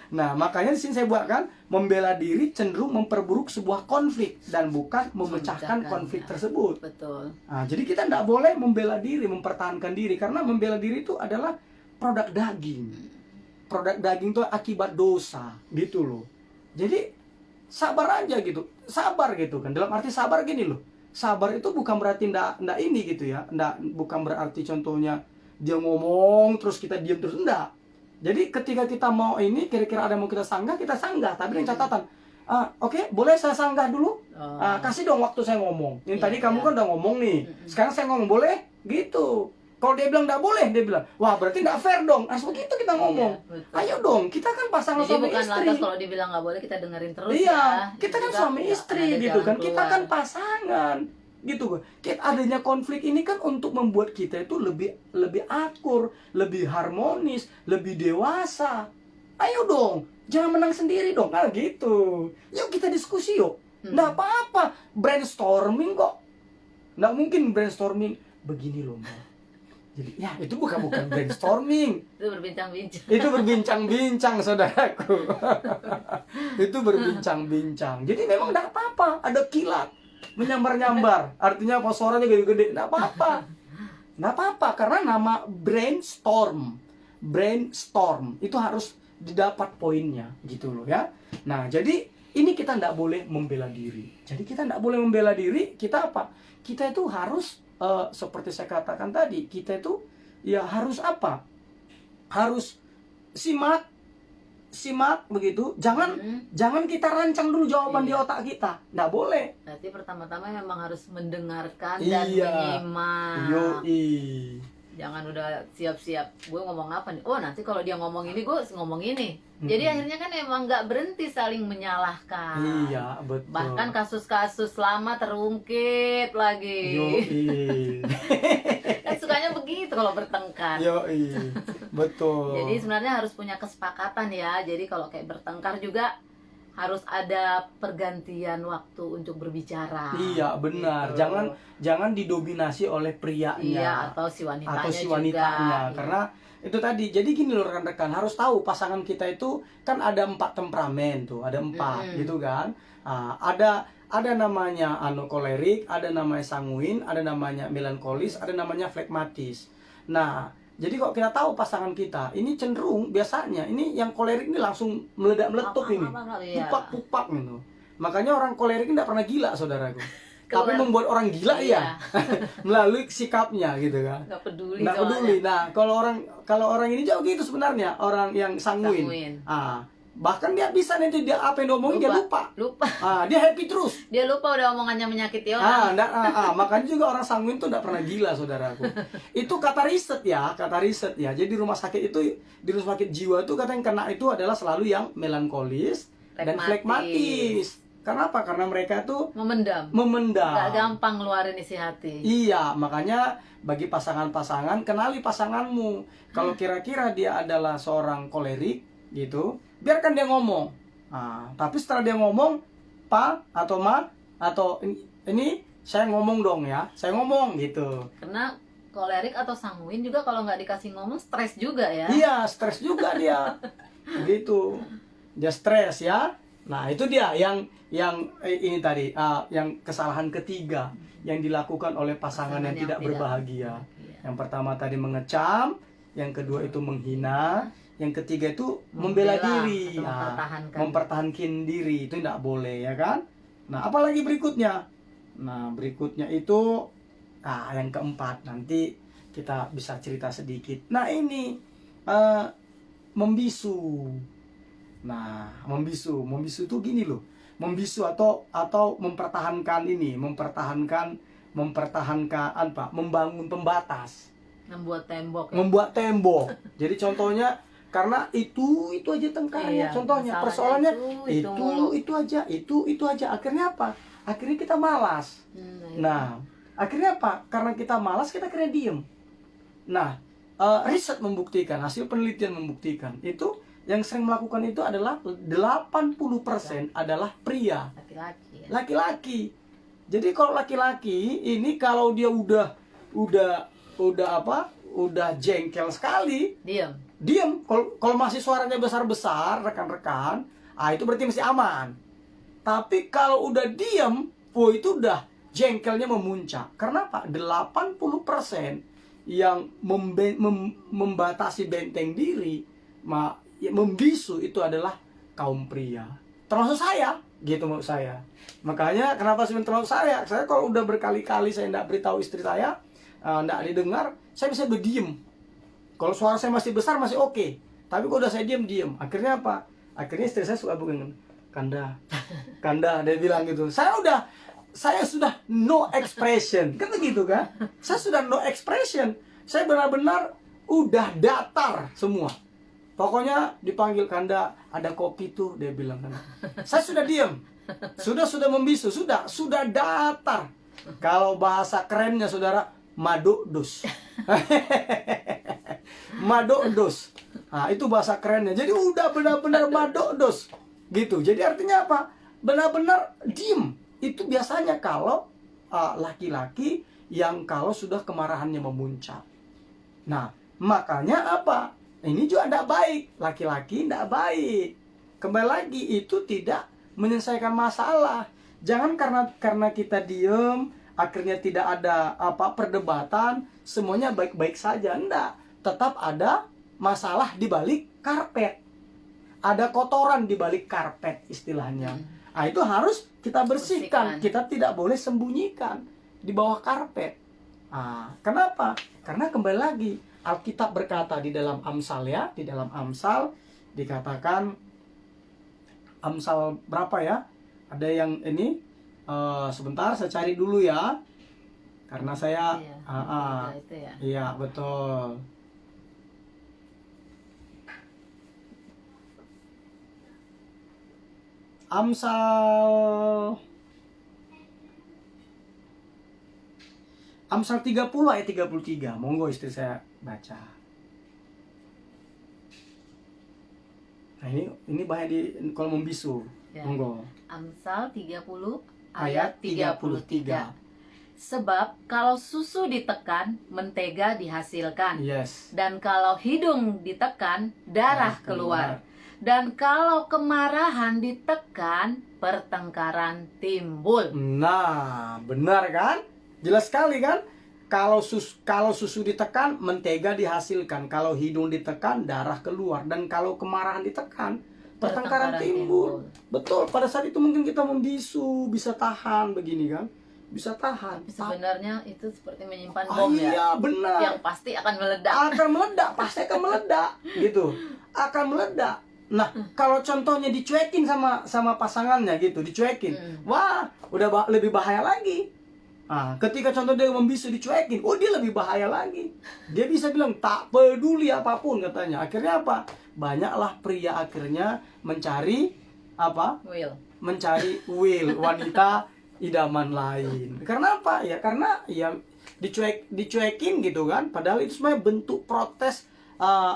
Nah, makanya di sini saya buat kan, membela diri cenderung memperburuk sebuah konflik dan bukan memecahkan konflik tersebut. Betul. Nah, jadi kita tidak boleh membela diri, mempertahankan diri, karena membela diri itu adalah produk daging. Produk daging itu akibat dosa, gitu loh. Jadi sabar aja gitu, sabar gitu kan. Dalam arti sabar gini loh, sabar itu bukan berarti ndak ini gitu ya, bukan berarti contohnya dia ngomong terus kita diam terus, enggak. Jadi ketika kita mau ini, kira-kira ada yang mau kita sanggah tapi dengan catatan. Oke, boleh saya sanggah dulu? Oh. Kasih dong waktu saya ngomong. Ini Iya, tadi kamu iya. kan udah ngomong nih. Sekarang saya ngomong, boleh? Gitu. Kalau dia bilang nggak boleh, dia bilang, wah berarti nggak fair dong. Begitu kita ngomong. Iya, betul. Ayo dong, kita kan pasangan Jadi suami bukan istri. lantas kalau dibilang nggak boleh kita dengerin terus ya. Iya, kita Itu kan juga suami nggak istri ada gitu jalan kan. Kita keluar. kan pasangan. Gitu kan. Adanya konflik ini kan untuk membuat kita itu lebih akur, lebih harmonis, lebih dewasa. Ayo dong, jangan menang sendiri dong, kan gitu. Yuk kita diskusi yuk. Nggak apa-apa, brainstorming kok. Nggak mungkin brainstorming begini loh, Mbak. Jadi ya itu bukan brainstorming. Itu berbincang-bincang. Itu berbincang-bincang saudaraku. Itu berbincang-bincang. Jadi memang nggak apa-apa, ada kilat menyambar-nyambar. Artinya apa, suaranya gede-gede, nggak apa-apa. Nggak apa-apa karena nama brainstorm. Brainstorm itu harus didapat poinnya gitu loh ya. Nah, jadi ini kita nggak boleh membela diri. Jadi kita nggak boleh membela diri, kita apa? Kita itu harus seperti saya katakan tadi, kita itu ya harus apa? Harus simak begitu. Jangan kita rancang dulu jawaban di Iya. otak kita. Nggak boleh. Berarti pertama-tama memang harus mendengarkan Iya. dan menyimak. Yoi. Jangan udah siap-siap gue ngomong apa nih. Oh nanti kalau dia ngomong ini gue ngomong ini. Jadi akhirnya kan emang nggak berhenti saling menyalahkan. Iya, betul. Bahkan kasus-kasus lama terungkit lagi. Yoi. Kan sukanya begitu kalau bertengkar. Yoi. Betul. Jadi sebenarnya harus punya kesepakatan ya. Jadi kalau kayak bertengkar juga harus ada pergantian waktu untuk berbicara. Iya, benar. Gitu. Jangan didominasi oleh prianya. Iya, atau si wanitanya juga. Karena itu tadi, jadi gini loh rekan-rekan, harus tahu pasangan kita itu kan ada 4 temperamen tuh, ada 4 gitu kan. Ada namanya kolerik, ada namanya sanguin, ada namanya melankolis, ada namanya flegmatis. Nah, jadi kok kita tahu pasangan kita ini cenderung biasanya ini yang kolerik ini langsung meledak-meletup ini, Iya. pupak-pupak gitu. Makanya orang kolerik ini tidak pernah gila saudaraku. Kalau Tapi membuat orang gila Iya. ya melalui sikapnya gitu kan. Nggak peduli. Nggak soalnya. peduli. Nah, kalau orang ini jauh gitu sebenarnya, orang yang sanguin. Bahkan dia bisa nanti dia apa yang diomongin dia lupa. Dia happy terus. Dia lupa udah omongannya menyakiti orang. Makanya juga orang sanguin tuh tidak pernah gila, saudaraku. Itu kata riset ya. Jadi di rumah sakit itu, di rumah sakit jiwa itu kata yang kena itu adalah selalu yang melankolis dan flekmatis. Kenapa? Karena mereka tuh memendam. Gak gampang ngeluarin isi hati. Iya, makanya bagi pasangan-pasangan, kenali pasanganmu. Kalau kira-kira dia adalah seorang kolerik gitu, biarkan dia ngomong. Tapi setelah dia ngomong, pa atau ma atau ini saya ngomong dong ya, saya ngomong gitu. Karena kolerik atau sanguin juga kalau nggak dikasih ngomong stres juga ya. Iya, stres juga dia. Gitu. Dia stres ya. Nah, itu dia yang ini tadi yang kesalahan ketiga yang dilakukan oleh pasangan yang tidak berbahagia. Yang pertama tadi mengecam, yang kedua itu menghina, yang ketiga itu membela diri, mempertahankan diri, itu tidak boleh ya kan. Nah, apalagi berikutnya? Nah, berikutnya itu yang keempat, nanti kita bisa cerita sedikit. Nah, ini membisu. Nah, membisu itu gini loh. Membisu atau mempertahankan ini, mempertahankan apa? Membangun pembatas. Membuat tembok. Jadi contohnya karena itu aja tengkarnya, contohnya persoalannya itu aja, akhirnya apa? Akhirnya kita malas. Nah, akhirnya apa? Karena kita malas, kita akhirnya diem. Nah, riset membuktikan, hasil penelitian membuktikan itu yang sering melakukan itu adalah 80% adalah pria, laki-laki. Jadi kalau laki-laki ini kalau dia udah jengkel sekali, diam. Kalau masih suaranya besar-besar, rekan-rekan, itu berarti masih aman. Tapi kalau udah diam, itu udah jengkelnya memuncak. Karena apa? 80% yang membatasi benteng diri, membisu itu adalah kaum pria. Termasuk saya, gitu maksud saya. Makanya kenapa termasuk saya? Saya kalau udah berkali-kali saya tidak beritahu istri saya, tidak didengar, saya bisa berdiem. Kalau suara saya masih besar masih oke. Tapi kalau udah saya diam. Akhirnya apa? Akhirnya istri saya suka begini, Kanda, dia bilang gitu. Saya sudah no expression, kan begitu kan? Saya sudah no expression. Saya benar-benar udah datar semua. Pokoknya dipanggil Kanda, ada kopi tuh, dia bilang kan. Saya sudah diam. Sudah membisu, sudah datar. Kalau bahasa kerennya saudara, madokdos. Madokdos. Nah, itu bahasa kerennya. Jadi udah benar-benar madokdos. Gitu. Jadi artinya apa? Benar-benar diem. Itu biasanya kalau laki-laki yang kalau sudah kemarahannya memuncak. Nah, makanya apa? Ini juga tidak baik. Laki-laki tidak baik. Kembali lagi, itu tidak menyelesaikan masalah. Jangan karena kita diem, akhirnya tidak ada perdebatan, semuanya baik-baik saja. Enggak. Tetap ada masalah di balik karpet. Ada kotoran di balik karpet istilahnya. Nah, itu harus kita bersihkan. Kita tidak boleh sembunyikan di bawah karpet. Kenapa? Karena kembali lagi, Alkitab berkata di dalam Amsal ya, di dalam Amsal dikatakan, Amsal berapa ya? Ada yang ini, sebentar saya cari dulu ya, karena saya, iya betul. Amsal 30 ayat 33. Monggo istri saya baca. Nah, ini banyak kalau membisu. Ya. Monggo. Amsal 30 ayat 33. Sebab kalau susu ditekan, mentega dihasilkan. Yes. Dan kalau hidung ditekan, darah keluar. Dan kalau kemarahan ditekan, pertengkaran timbul. Nah, benar kan? Jelas sekali kan? Kalau susu ditekan, mentega dihasilkan. Kalau hidung ditekan, darah keluar. Dan kalau kemarahan ditekan, pertengkaran timbul. Betul, pada saat itu mungkin kita membisu, bisa tahan begini kan? Bisa tahan. Tapi sebenarnya itu seperti menyimpan bom ya. Iya, benar. Yang pasti akan meledak. Pasti akan meledak gitu. Akan meledak. Nah, kalau contohnya dicuekin sama pasangannya gitu, dicuekin. Wah, udah lebih bahaya lagi. Nah, ketika contoh dia membisu dicuekin, oh dia lebih bahaya lagi. Dia bisa bilang tak peduli apapun katanya. Akhirnya apa? Banyaklah pria akhirnya mencari apa? Mencari wanita idaman lain. Karena apa? Ya karena ya dicuekin gitu kan. Padahal itu sebenarnya bentuk protes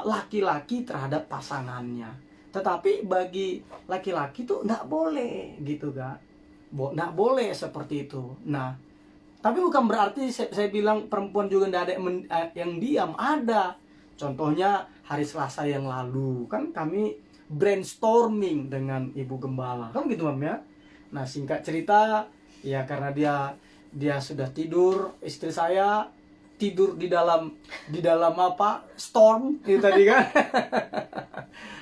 laki-laki terhadap pasangannya. Tetapi bagi laki-laki tuh nggak boleh gitu kan. Nggak boleh seperti itu. Nah, tapi bukan berarti saya bilang perempuan juga nggak ada yang diam. Ada. Contohnya hari Selasa yang lalu kan kami brainstorming dengan Ibu Gembala. Kan gitu Mam ya. Nah, singkat cerita ya karena dia sudah tidur, istri saya tidur di dalam apa? Storm itu tadi kan.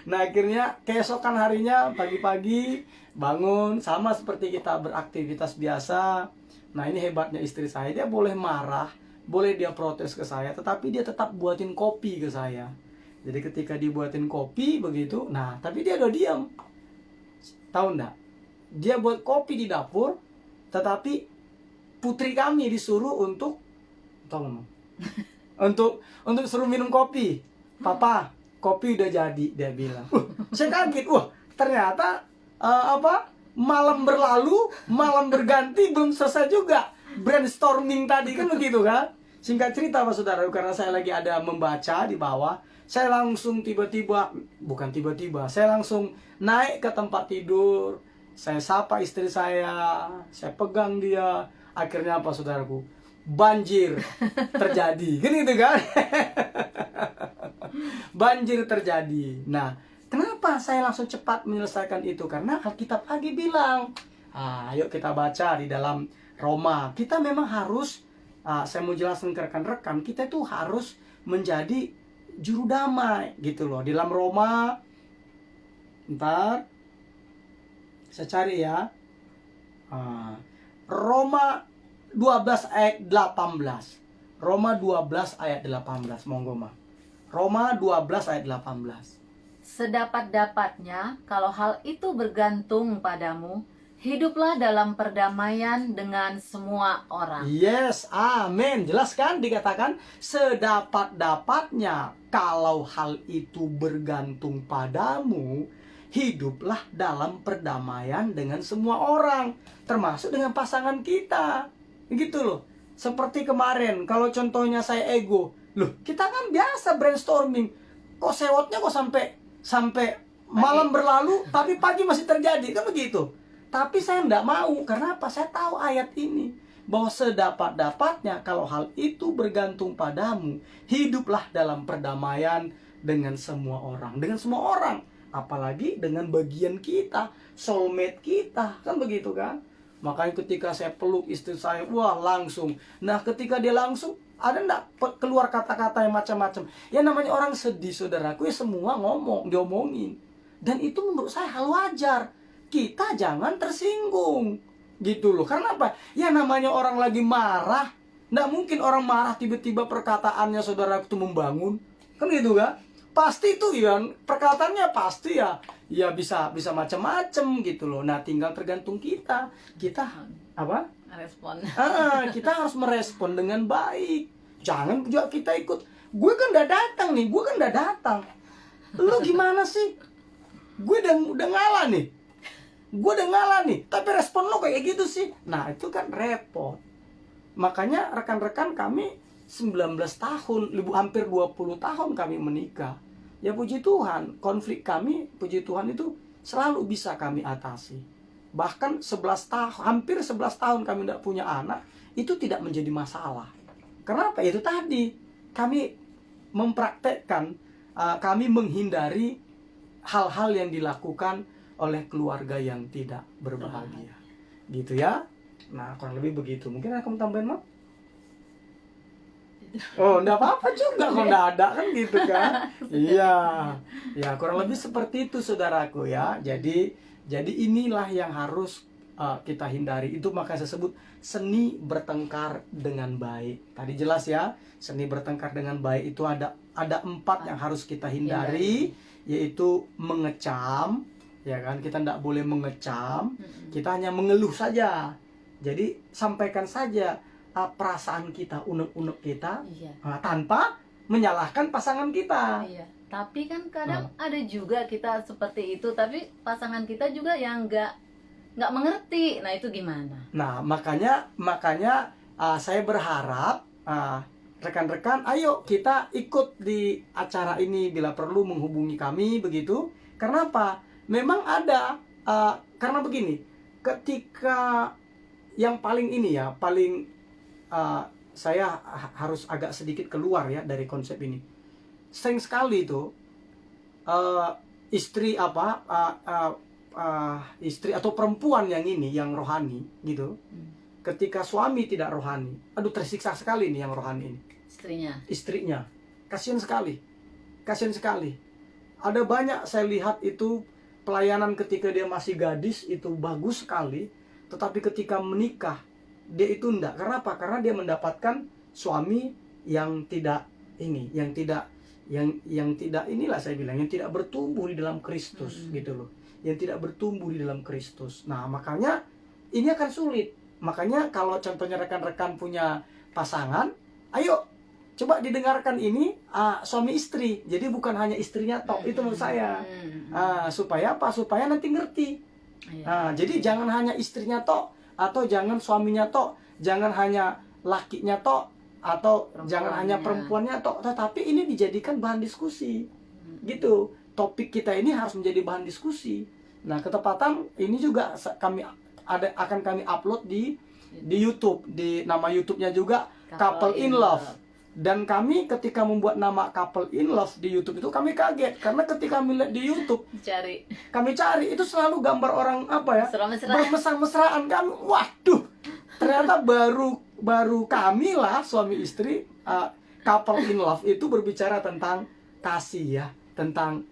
Nah, akhirnya keesokan harinya pagi-pagi bangun sama seperti kita beraktivitas biasa. Nah, ini hebatnya istri saya, dia boleh marah, boleh dia protes ke saya, tetapi dia tetap buatin kopi ke saya. Jadi ketika dibuatin kopi begitu, nah tapi dia udah diam. Tahu enggak? Dia buat kopi di dapur, tetapi putri kami disuruh untuk tolong untuk suruh minum kopi. Papa, kopi udah jadi, dia bilang. Saya kaget, wah ternyata malam berlalu, malam berganti, belum selesai juga brainstorming tadi kan begitu kan. Singkat cerita Pak Saudara, karena saya lagi ada membaca di bawah, saya langsung saya langsung naik ke tempat tidur, saya sapa istri saya pegang dia, akhirnya apa saudaraku, banjir terjadi, kan gitu kan. Banjir terjadi. Nah, kenapa saya langsung cepat menyelesaikan itu? Karena Alkitab lagi bilang, ayo kita baca di dalam Roma. Kita memang harus, saya mau jelaskan ke rekan-rekan, kita itu harus menjadi juru damai gitu loh. Di dalam Roma, ntar saya cari ya, Roma 12 ayat 18. Roma 12 ayat 18. Monggo Ma. Roma 12 ayat 18. Sedapat-dapatnya, kalau hal itu bergantung padamu, hiduplah dalam perdamaian dengan semua orang. Yes, amin. Jelas kan dikatakan sedapat-dapatnya, kalau hal itu bergantung padamu, hiduplah dalam perdamaian dengan semua orang, termasuk dengan pasangan kita. Gitu loh. Seperti kemarin, kalau contohnya saya ego, loh kita kan biasa brainstorming, kok sewotnya kok sampai malam berlalu tapi pagi masih terjadi, kan begitu. Tapi saya enggak mau, karena apa? Saya tahu ayat ini, bahwa sedapat-dapatnya kalau hal itu bergantung padamu, hiduplah dalam perdamaian dengan semua orang. Dengan semua orang, apalagi dengan bagian kita, soulmate kita, kan begitu kan. Makanya ketika saya peluk istri saya, wah langsung. Nah ketika dia langsung, ada enggak keluar kata-kata yang macam-macam. Ya namanya orang sedih saudaraku, ya semua diomongin. Dan itu menurut saya hal wajar. Kita jangan tersinggung. Gitu loh. Karena apa? Ya namanya orang lagi marah. Nggak mungkin orang marah tiba-tiba perkataannya saudaraku itu membangun. Kan gitu kan? Pasti itu ya, perkataannya pasti ya bisa macam-macam gitu loh. Nah tinggal tergantung kita apa? Respon. Kita harus merespon dengan baik. Jangan juga kita ikut, gue kan udah datang nih, lu gimana sih? Gue udah ngalah nih, tapi respon lo kayak gitu sih. Nah itu kan repot. Makanya rekan-rekan kami 19 tahun, hampir 20 tahun kami menikah. Ya puji Tuhan, konflik kami, puji Tuhan itu selalu bisa kami atasi. Bahkan 11 tahun, hampir 11 tahun kami tidak punya anak, itu tidak menjadi masalah. Kenapa? Itu tadi, kami mempraktekkan, kami menghindari hal-hal yang dilakukan oleh keluarga yang tidak berbahagia. Gitu ya. Nah, kurang lebih begitu. Mungkin akan tambahin, Mak? Oh, enggak apa-apa juga kalau enggak ada kan gitu kan. Iya. Ya, kurang lebih seperti itu saudaraku ya. Jadi inilah yang harus kita hindari. Itu makanya saya sebut seni bertengkar dengan baik. Tadi jelas ya, seni bertengkar dengan baik itu ada 4 yang harus kita hindari. yaitu mengecam, ya kan? Kita tidak boleh mengecam, kita hanya mengeluh saja. Jadi sampaikan saja perasaan kita, unek-unek kita, Iya. tanpa menyalahkan pasangan kita. Iya. Tapi kan kadang ada juga kita seperti itu, tapi pasangan kita juga yang nggak mengerti. Nah, itu gimana? Nah, makanya saya berharap rekan-rekan, ayo kita ikut di acara ini, bila perlu menghubungi kami begitu. Karena apa? Memang ada karena begini, ketika yang paling ini ya, paling saya harus agak sedikit keluar ya dari konsep ini. Sering sekali itu istri istri atau perempuan yang ini, yang rohani gitu, ketika suami tidak rohani, aduh tersiksa sekali nih yang rohani ini, istrinya kasihan sekali. Ada banyak saya lihat itu pelayanan ketika dia masih gadis itu bagus sekali, tetapi ketika menikah dia itu enggak. Karena apa? Karena dia mendapatkan suami yang tidak inilah saya bilang, yang tidak bertumbuh di dalam Kristus gitu loh, yang tidak bertumbuh di dalam Kristus. Nah, makanya ini akan sulit. Makanya kalau contohnya rekan-rekan punya pasangan, ayo coba didengarkan ini suami istri. Jadi bukan hanya istrinya tok, itu menurut saya. Supaya apa? Supaya nanti ngerti. Jadi jangan hanya istrinya tok, atau jangan suaminya tok, jangan hanya lakinya tok, atau jangan hanya perempuannya tok, tetapi ini dijadikan bahan diskusi. Gitu. Topik kita ini harus menjadi bahan diskusi. Nah, ketepatan ini juga akan kami upload di YouTube, di nama YouTube-nya juga Couple in Love. Dan kami ketika membuat nama Couple in Love di YouTube itu kami kaget, karena ketika kami lihat di YouTube kami cari itu selalu gambar orang bermesra-mesraan. Kami, waduh, ternyata baru kami lah suami istri Couple in Love itu berbicara tentang kasih ya, tentang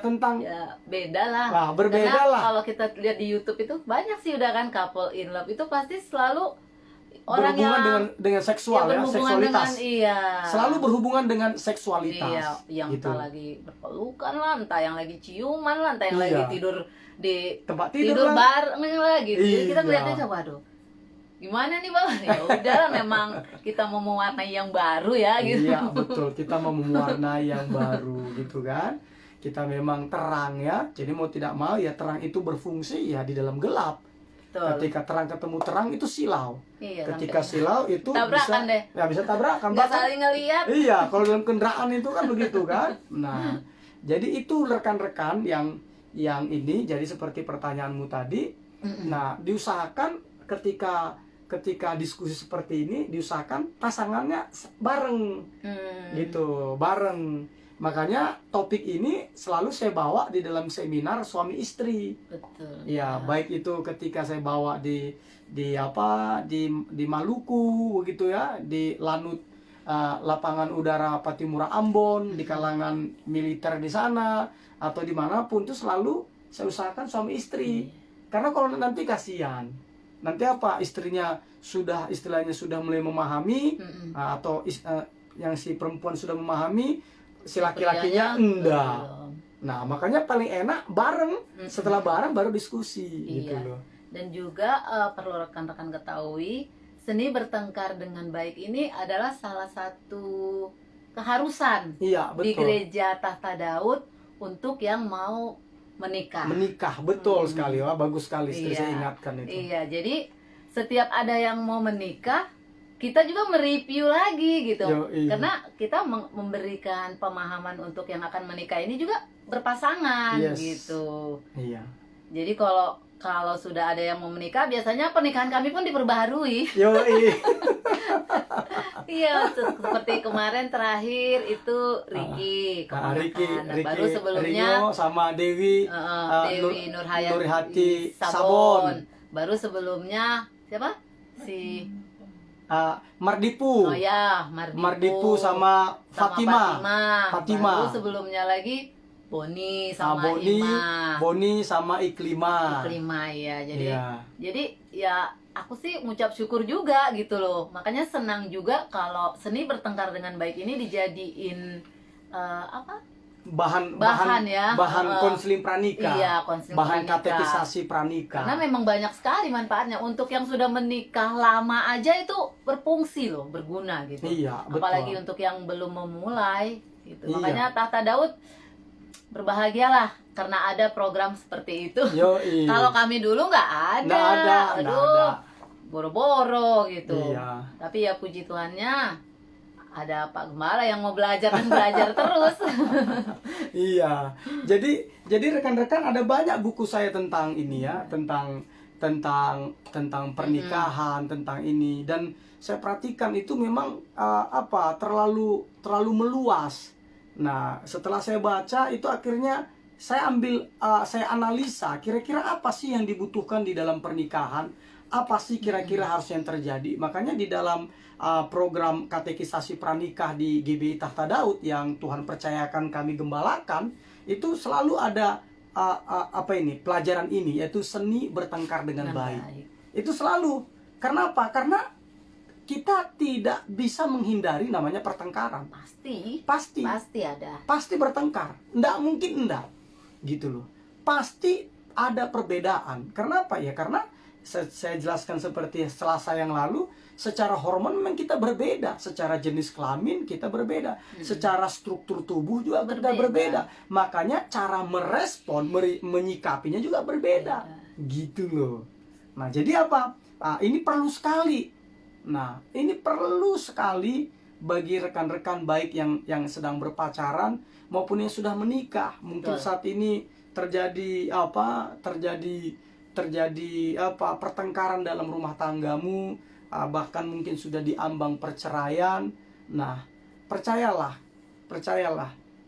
tentang beda lah. Berbeda karena lah. Kalau kita lihat di YouTube itu banyak sih udah kan Couple in Love itu pasti selalu orang berhubungan dengan seksual ya, seksualitas. Selalu berhubungan dengan seksualitas. Iya, yang gitu. entah lagi berpelukan lah, entah yang lagi ciuman lah, entah yang lagi tidur di tempat tidur bareng lah gitu. Jadi kita melihatnya waduh, gimana nih Bang? Ya udah, memang kita mau mewarnai yang baru ya gitu. Iya, betul. Kita mau mewarnai yang baru gitu kan. Kita memang terang ya. Jadi mau tidak mau ya terang itu berfungsi ya di dalam gelap. Betul. Ketika terang ketemu terang itu silau. Iya, ketika silau itu tabrakan bisa tabrakan. Nggak saling ngelihat. Iya, kalau dalam kendaraan itu kan begitu kan. Nah, jadi itu rekan-rekan yang ini, jadi seperti pertanyaanmu tadi. Nah, diusahakan ketika diskusi seperti ini, diusahakan pasangannya bareng. Gitu, bareng. Makanya topik ini selalu saya bawa di dalam seminar suami istri. Betul. Ya, baik itu ketika saya bawa di Maluku begitu ya, di Lanut lapangan udara Patimura Ambon, di kalangan militer di sana, atau dimanapun itu selalu saya usahakan suami istri. Karena kalau nanti kasihan, nanti istrinya istilahnya sudah mulai memahami, atau yang si perempuan sudah memahami, si laki-lakinya enggak. Nah, makanya paling enak bareng. Setelah bareng baru diskusi. Gitu loh. Dan juga perlu rekan-rekan ketahui, seni bertengkar dengan baik ini adalah salah satu keharusan di gereja Tahta Daud untuk yang mau menikah. Betul sekali. Wah, bagus sekali. Saya ingatkan itu. Iya, jadi setiap ada yang mau menikah, kita juga mereview lagi gitu. Karena kita memberikan pemahaman untuk yang akan menikah ini juga berpasangan gitu. Iya. Jadi kalau sudah ada yang mau menikah, biasanya pernikahan kami pun diperbaharui. Iya, seperti kemarin terakhir itu Ricky, baru sebelumnya Rio sama Dewi, Dewi Nurhayati Sabon. Baru sebelumnya siapa? Si Mardipu. Mardipu sama Fatima. Baru sebelumnya lagi Boni sama Ima. Boni sama Iklima ya. Jadi ya aku sih mengucap syukur juga gitu loh. Makanya senang juga kalau seni bertengkar dengan baik ini dijadiin Bahan ya. konseling pranikah, Iya, konseling bahan pranikah. katekisasi pranikah. Karena memang banyak sekali manfaatnya. Untuk yang sudah menikah lama aja itu berfungsi loh, berguna gitu. Iya, betul. Apalagi untuk yang belum memulai gitu. Iya. Makanya Tahta Daud berbahagialah karena ada program seperti itu. Yoi. Kalau kami dulu nggak ada. Nggak ada. Aduh, boro-boro gitu. Iya. Tapi ya puji Tuhannya ada Pak Gembala yang mau belajar dan belajar terus. Iya. Jadi rekan-rekan, ada banyak buku saya tentang ini ya, tentang pernikahan, tentang ini, dan saya perhatikan itu memang terlalu meluas. Nah, setelah saya baca itu akhirnya saya analisa kira-kira apa sih yang dibutuhkan di dalam pernikahan, apa sih kira-kira harus yang terjadi. Makanya di dalam program katekisasi pranikah di GBI Tahta Daud yang Tuhan percayakan kami gembalakan, itu selalu ada pelajaran ini, yaitu seni bertengkar dengan baik. Itu selalu. Karena apa? Karena kita tidak bisa menghindari namanya pertengkaran. Pasti ada. Pasti bertengkar. Nggak mungkin enggak. Gitu loh. Pasti ada perbedaan. Kenapa ya? Karena saya jelaskan seperti Selasa yang lalu, secara hormon memang kita berbeda, secara jenis kelamin kita berbeda, secara struktur tubuh juga kita berbeda. Makanya cara merespon, menyikapinya juga berbeda. Gitu loh. Nah, jadi apa? Ini perlu sekali. Nah, ini perlu sekali bagi rekan-rekan baik yang sedang berpacaran maupun yang sudah menikah. Mungkin saat ini terjadi pertengkaran dalam rumah tanggamu, bahkan mungkin sudah diambang perceraian. Nah, percayalah,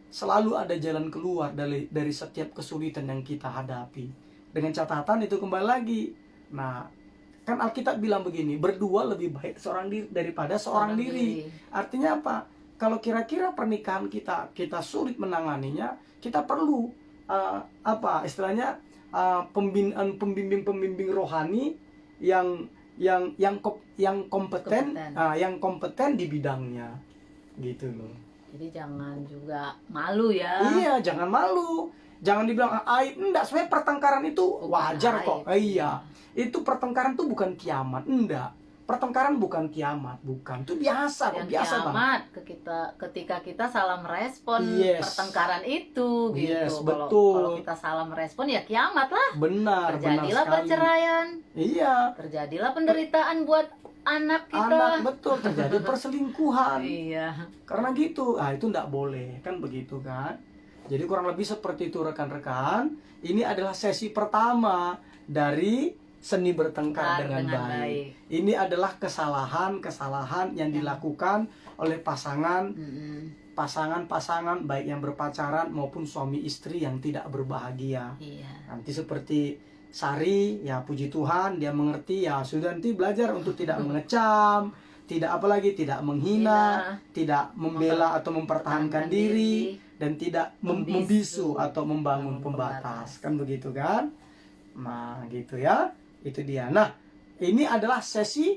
selalu ada jalan keluar dari setiap kesulitan yang kita hadapi. Dengan catatan itu kembali lagi. Nah, kan Alkitab bilang begini, berdua lebih baik seorang diri daripada seorang diri. Artinya apa? Kalau kira-kira pernikahan kita sulit menanganinya, kita perlu pembimbing rohani yang kompeten di bidangnya, gitu loh. Jadi jangan juga malu ya. Iya, jangan malu, jangan dibilang aib. Enggak, sebenarnya pertengkaran itu wajar kok. Iya, itu pertengkaran tuh bukan kiamat, enggak. Pertengkaran bukan kiamat, bukan. Itu biasa kok, biasa banget. Ketika kita salah merespon pertengkaran itu, gitu. Yes, betul. Kalau kita salah merespon ya kiamat lah. Benar, terjadilah perceraian. Iya. Terjadilah penderitaan buat anak kita. Betul, terjadi perselingkuhan. Iya. Karena gitu, itu enggak boleh, kan begitu kan. Jadi kurang lebih seperti itu rekan-rekan. Ini adalah sesi pertama dari seni bertengkar dengan baik. Ini adalah kesalahan yang dilakukan oleh pasangan baik yang berpacaran maupun suami istri yang tidak berbahagia. Nanti seperti Sari, ya puji Tuhan dia mengerti, ya sudah, nanti belajar untuk tidak mengecam, tidak menghina, tidak membela atau mempertahankan diri, dan tidak membisu atau membangun pembatas. Kan begitu kan? Nah, gitu ya. Itu dia. Nah, ini adalah sesi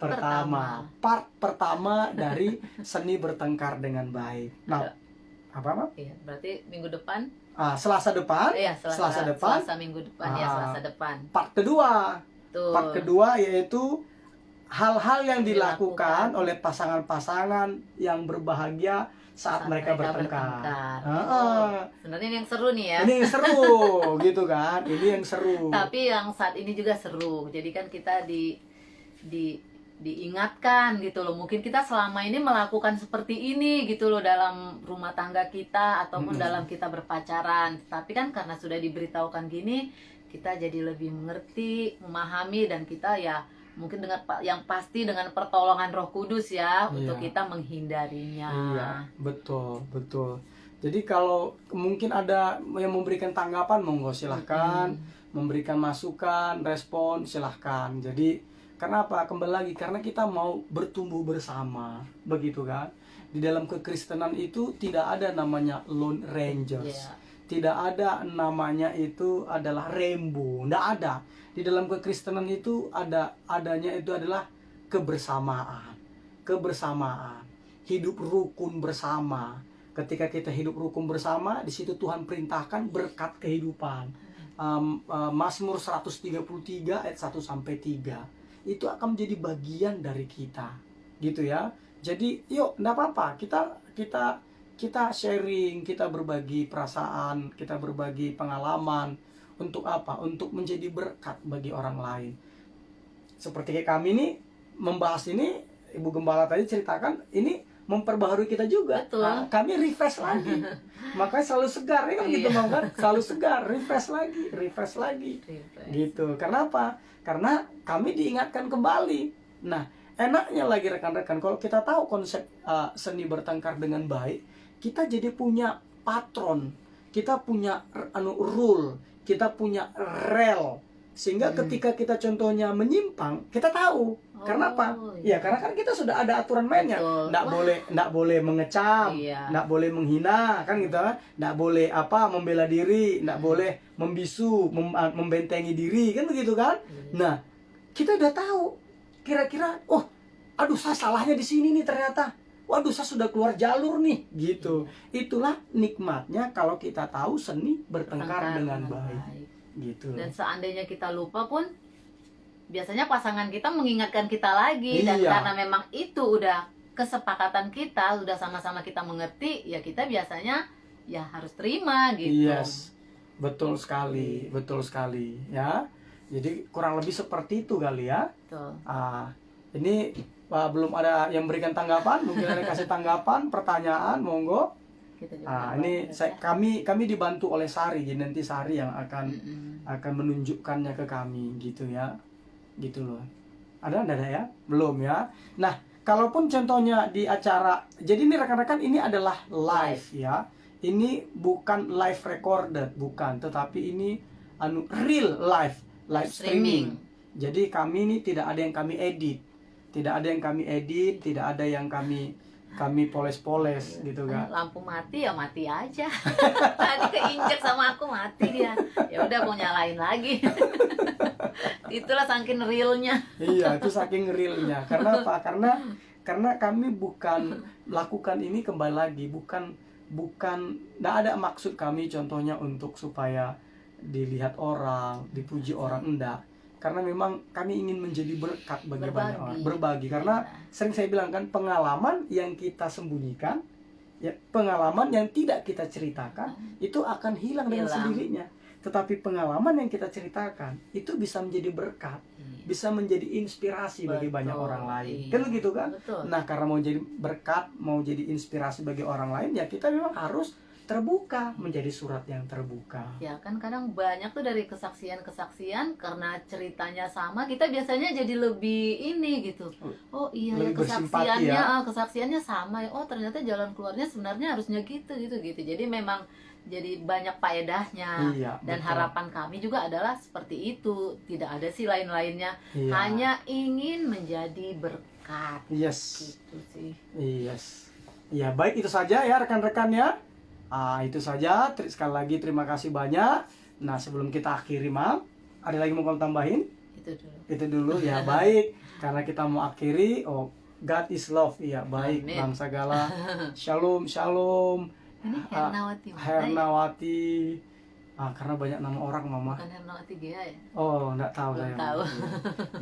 pertama. Part pertama dari seni bertengkar dengan baik. Nah, apa? Iya, berarti minggu depan. Selasa depan. Iya, Selasa depan. Selasa minggu depan ya, Selasa depan. Part kedua. Tuh. Part kedua yaitu hal-hal yang dilakukan oleh pasangan-pasangan yang berbahagia saat mereka bertengkar. Sebenarnya ini yang seru nih ya. Ini yang seru, gitu kan? Ini yang seru. Tapi yang saat ini juga seru. Jadi kan kita diingatkan gitu loh. Mungkin kita selama ini melakukan seperti ini gitu loh dalam rumah tangga kita ataupun dalam kita berpacaran. Tapi kan karena sudah diberitahukan gini, kita jadi lebih mengerti, memahami, dan kita ya mungkin dengan yang pasti dengan pertolongan Roh Kudus ya, untuk kita menghindarinya. Iya, betul. Jadi kalau mungkin ada yang memberikan tanggapan, monggo silahkan. Memberikan masukan, respon, silahkan. Jadi karena apa? Kembali lagi, karena kita mau bertumbuh bersama, begitu kan? Di dalam kekristenan itu tidak ada namanya Lone Rangers. Tidak ada namanya itu adalah rainbow, tidak ada. Di dalam kekristenan itu adanya itu adalah kebersamaan, hidup rukun bersama, Ketika kita hidup rukun bersama, di situ Tuhan perintahkan berkat kehidupan. Mazmur 133 ayat 1 sampai 3. Itu akan menjadi bagian dari kita. Gitu ya. Jadi, yuk, enggak apa-apa. Kita sharing, kita berbagi perasaan, kita berbagi pengalaman. Untuk apa? Untuk menjadi berkat bagi orang lain. Seperti kayak kami nih membahas ini, Ibu Gembala tadi ceritakan, ini memperbaharui kita juga. Betul. Nah, kami refresh lagi. Makanya selalu segar ya kan gitu Iya. Mam kan? Selalu segar, refresh lagi. Gitu. Karena apa? Karena kami diingatkan kembali. Nah, enaknya lagi rekan-rekan kalau kita tahu konsep seni bertengkar dengan baik, kita jadi punya patron, kita punya rule, kita punya rel. Sehingga ketika kita contohnya menyimpang, kita tahu. Karena apa? Ya karena kan kita sudah ada aturan mainnya. Betul. Nggak boleh mengecam, Iya. nggak boleh menghina, kan gitu kan? Nggak boleh membela diri, nggak boleh membisu, membentengi diri, kan begitu kan? Nah, kita udah tahu. Kira-kira, oh, aduh saya salahnya di sini nih ternyata. Waduh, saya sudah keluar jalur nih, gitu. Itulah nikmatnya kalau kita tahu seni bertengkar dengan baik. Gitu. Dan seandainya kita lupa pun biasanya pasangan kita mengingatkan kita lagi. Dan Iya. karena memang itu udah kesepakatan kita, udah sama-sama kita mengerti, ya kita biasanya ya harus terima gitu. Yes, betul sekali ya. Jadi kurang lebih seperti itu kali ya. Betul. Ini belum ada yang berikan tanggapan, mungkin ada kasih tanggapan, pertanyaan, monggo. Kita juga Ini kami dibantu oleh Sari, jadi nanti Sari yang akan menunjukkannya ke kami gitu ya, gitu loh. Ada ya? Belum ya. Nah, kalaupun contohnya di acara, jadi ini rekan-rekan ini adalah live ya. Ini bukan live recorded, bukan, tetapi ini real live streaming. Jadi kami ini tidak ada yang kami edit, tidak ada yang kami poles-poles gitu kan. Lampu mati ya mati aja. Tadi keinjek sama aku mati dia. Ya udah mau nyalain lagi. Itulah saking realnya. Iya, itu saking realnya. Karena apa? Karena kami bukan lakukan ini kembali lagi, bukan enggak ada maksud kami contohnya untuk supaya dilihat orang, dipuji orang, enggak. Karena memang kami ingin menjadi berkat bagi banyak orang, berbagi. Karena sering saya bilang kan, pengalaman yang kita sembunyikan, ya, pengalaman yang tidak kita ceritakan, itu akan hilang dengan sendirinya. Tetapi pengalaman yang kita ceritakan, itu bisa menjadi berkat, bisa menjadi inspirasi bagi banyak orang lain. Kan begitu kan? Betul. Nah, karena mau jadi berkat, mau jadi inspirasi bagi orang lain, ya kita memang harus terbuka, menjadi surat yang terbuka. Ya kan kadang banyak tuh dari kesaksian karena ceritanya sama, kita biasanya jadi lebih ini gitu. Oh iya ya, kesaksiannya sama ya. Oh ternyata jalan keluarnya sebenarnya harusnya gitu. Jadi memang jadi banyak faedahnya. Dan betul. Harapan kami juga adalah seperti itu. Tidak ada sih lain-lainnya. Hanya ingin menjadi berkat. Yes. Gitu sih. Yes. Ya baik, itu saja ya rekan-rekan ya. Itu saja. Sekali lagi terima kasih banyak. Nah sebelum kita akhiri, Mam, ada lagi mau kamu tambahin? Itu dulu ya. Baik, karena kita mau akhiri. Oh, God is love. Iya baik. Bang Sagala. Shalom. Ini Hernawati. Karena banyak nama orang, Mama. Bukan Hernawati Gea ya? Oh, enggak tahu saya. Tahu.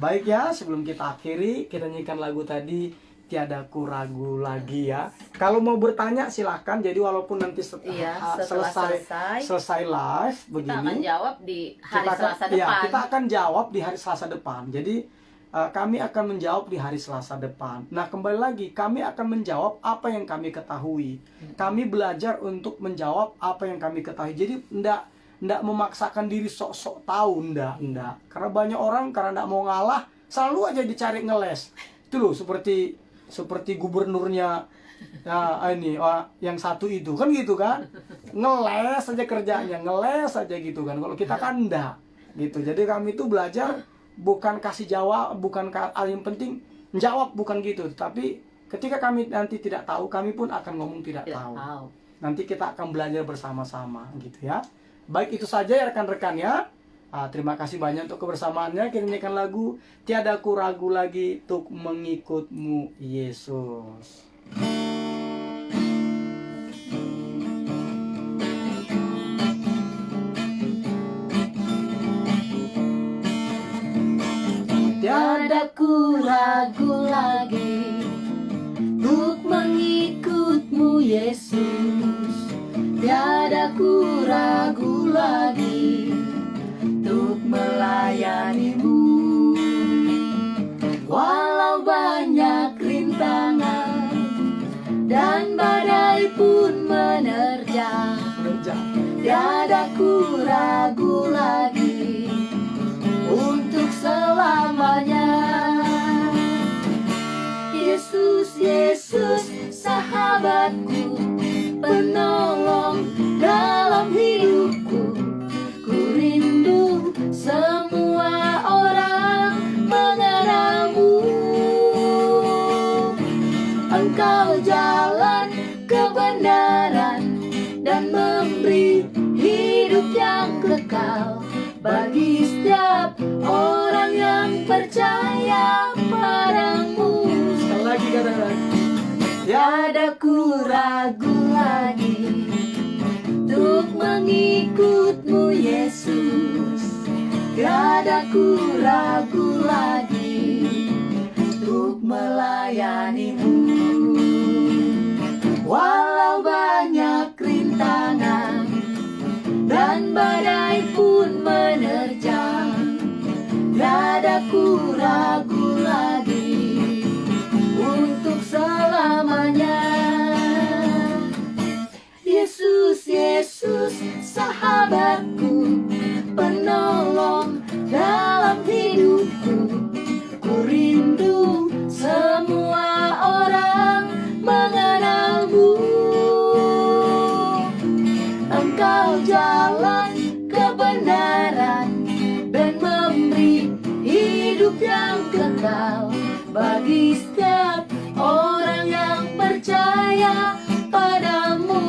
Baik ya, sebelum kita akhiri, kita nyanyikan lagu tadi, Tiada Ku Ragu Lagi ya. Kalau mau bertanya silahkan. Jadi walaupun nanti selesai live begini, kita akan jawab di hari Selasa depan. Ya, kita akan jawab di hari Selasa depan. Jadi kami akan menjawab di hari Selasa depan. Nah, kembali lagi, kami akan menjawab apa yang kami ketahui. Kami belajar untuk menjawab apa yang kami ketahui. Jadi enggak memaksakan diri sok-sok tahu, enggak. Karena banyak orang karena enggak mau ngalah, selalu aja dicari ngeles. Itu loh, seperti gubernurnya yang satu itu kan gitu kan, ngeles aja kerjanya, ngeles aja gitu kan. Kalau kita kan enggak gitu. Jadi kami itu belajar bukan kasih jawab, bukan yang penting menjawab, bukan gitu. Tapi ketika kami nanti tidak tahu, kami pun akan ngomong tidak tahu. Nanti kita akan belajar bersama-sama gitu ya. Baik, itu saja ya rekan-rekan ya. Terima kasih banyak untuk kebersamaannya. Kita nyanyikan lagu Tiada Ku Ragu Lagi untuk Mengikutmu Yesus. Tiadaku ragu lagi untuk mengikut-Mu Yesus. Tiadaku ragu lagi untuk melayani-Mu. Walau banyak rintangan dan badai pun menerjang, tiadaku ragu lagi untuk selamanya. Yesus, Yesus, sahabatku, penolong dalam hidupku. Ku rindu semua orang mengenalmu. Engkau jalan kebenaran dan memberi hidup yang kekal bagi setiap orang yang percaya padamu. Sekali lagi katakan. Tiadaku ragu lagi untuk mengikut-Mu Yesus. Tiadaku ragu lagi untuk melayani-Mu. Walau banyak rintangan dan badai pun menerjang, tiadaku ragu lagi untuk selamanya. Yesus, Yesus, sahabatku, penolong dalam hidupku. Ku rindu semua orang mengenalmu. Engkau jalan kebenaran dan memberi hidup yang kekal bagi setiap orang yang percaya padamu.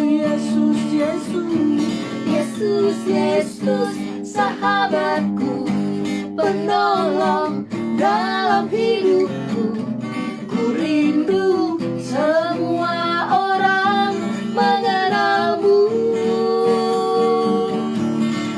Yesus, Yesus, Yesus, Yesus, sahabatku, penolong dalam hidupku. Ku rindu semua orang mengenalmu.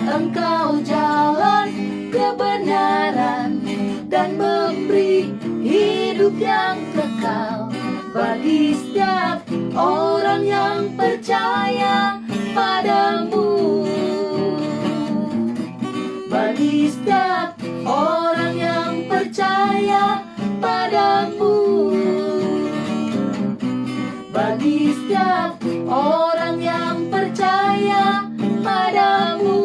Engkau jalan kebenaran dan memberi hidup yang kekal bagi setiap orang yang percaya padamu. Bagi setiap orang yang percaya padamu. Bagi setiap orang yang percaya padamu.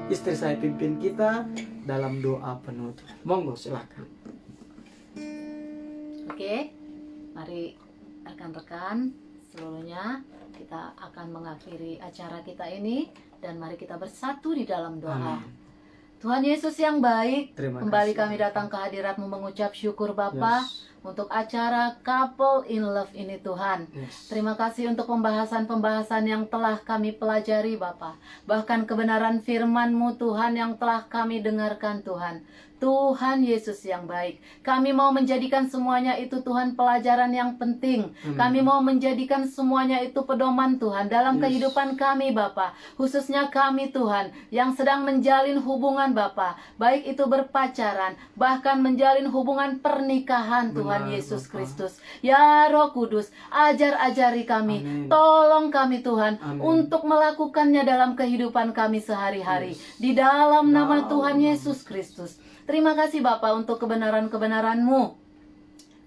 Istri saya pimpin kita dalam doa penutup. Monggo silakan. Oke, mari rekan-rekan seluruhnya, kita akan mengakhiri acara kita ini dan mari kita bersatu di dalam doa. Amin. Tuhan Yesus yang baik, Terima kembali kasih. kami datang ke hadirat-Mu mengucap syukur Bapa Yes. untuk acara Couple in Love ini Tuhan. Yes. Terima kasih untuk pembahasan-pembahasan yang telah kami pelajari Bapa. Bahkan kebenaran firman-Mu Tuhan yang telah kami dengarkan Tuhan. Tuhan Yesus yang baik, kami mau menjadikan semuanya itu Tuhan pelajaran yang penting. Kami mau menjadikan semuanya itu pedoman Tuhan dalam Yes. kehidupan kami Bapa. Khususnya kami Tuhan yang sedang menjalin hubungan Bapa, baik itu berpacaran, bahkan menjalin hubungan pernikahan Tuhan Benar, Yesus Bapa. Kristus. Ya Roh Kudus, ajar-ajari kami, Amin. tolong kami Tuhan Amin. untuk melakukannya dalam kehidupan kami sehari-hari. Yes. Di dalam nama Dalam Tuhan nama Yesus Kristus. Terima kasih Bapa untuk kebenaran-kebenaran-Mu.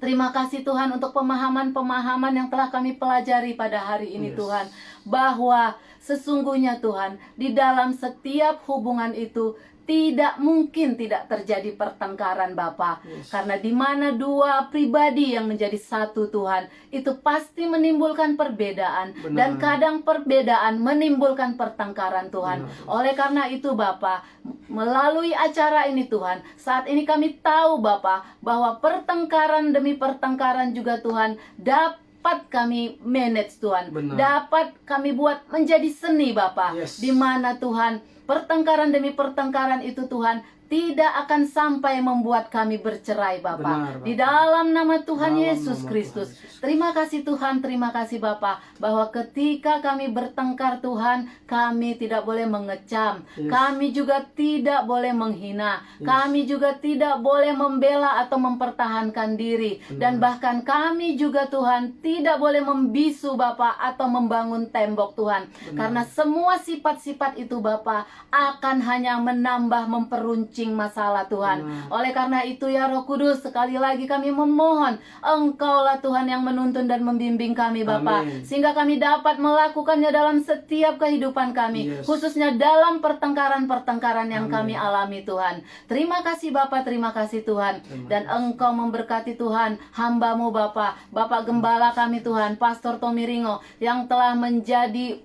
Terima kasih Tuhan untuk pemahaman-pemahaman yang telah kami pelajari pada hari ini Yes. Tuhan. Bahwa sesungguhnya Tuhan, di dalam setiap hubungan itu tidak mungkin tidak terjadi pertengkaran Bapa. Yes. Karena di mana dua pribadi yang menjadi satu Tuhan, itu pasti menimbulkan perbedaan. Benar. Dan kadang perbedaan menimbulkan pertengkaran Tuhan. Benar. Oleh karena itu Bapa, melalui acara ini Tuhan, saat ini kami tahu Bapa, bahwa pertengkaran demi pertengkaran juga Tuhan dapat kami manage Tuhan. Benar. Dapat kami buat menjadi seni Bapa. Yes. Di mana Tuhan, pertengkaran demi pertengkaran itu Tuhan tidak akan sampai membuat kami bercerai Bapak. Benar, Bapak. Di dalam nama Tuhan Dalam Yesus nama Kristus. Tuhan Yesus. Terima kasih Tuhan, terima kasih Bapak, bahwa ketika kami bertengkar Tuhan, kami tidak boleh mengecam, Yes. kami juga tidak boleh menghina, Yes. kami juga tidak boleh membela atau mempertahankan diri, dan bahkan kami juga Tuhan tidak boleh membisu Bapak atau membangun tembok Tuhan. Benar. Karena semua sifat-sifat itu Bapak akan hanya menambah memperuncing masalah Tuhan. Benar. Oleh karena itu ya Roh Kudus, sekali lagi kami memohon Engkaulah Tuhan yang menuntun dan membimbing kami Bapak, Amin. sehingga kami dapat melakukannya dalam setiap kehidupan kami, Yes. khususnya dalam pertengkaran-pertengkaran yang Amin. kami alami Tuhan. Terima kasih Bapak, terima kasih Tuhan. Terima Dan Engkau memberkati Tuhan hamba-Mu Bapak, Bapak Gembala kami Tuhan, Pastor Tommy Ringo, yang telah menjadi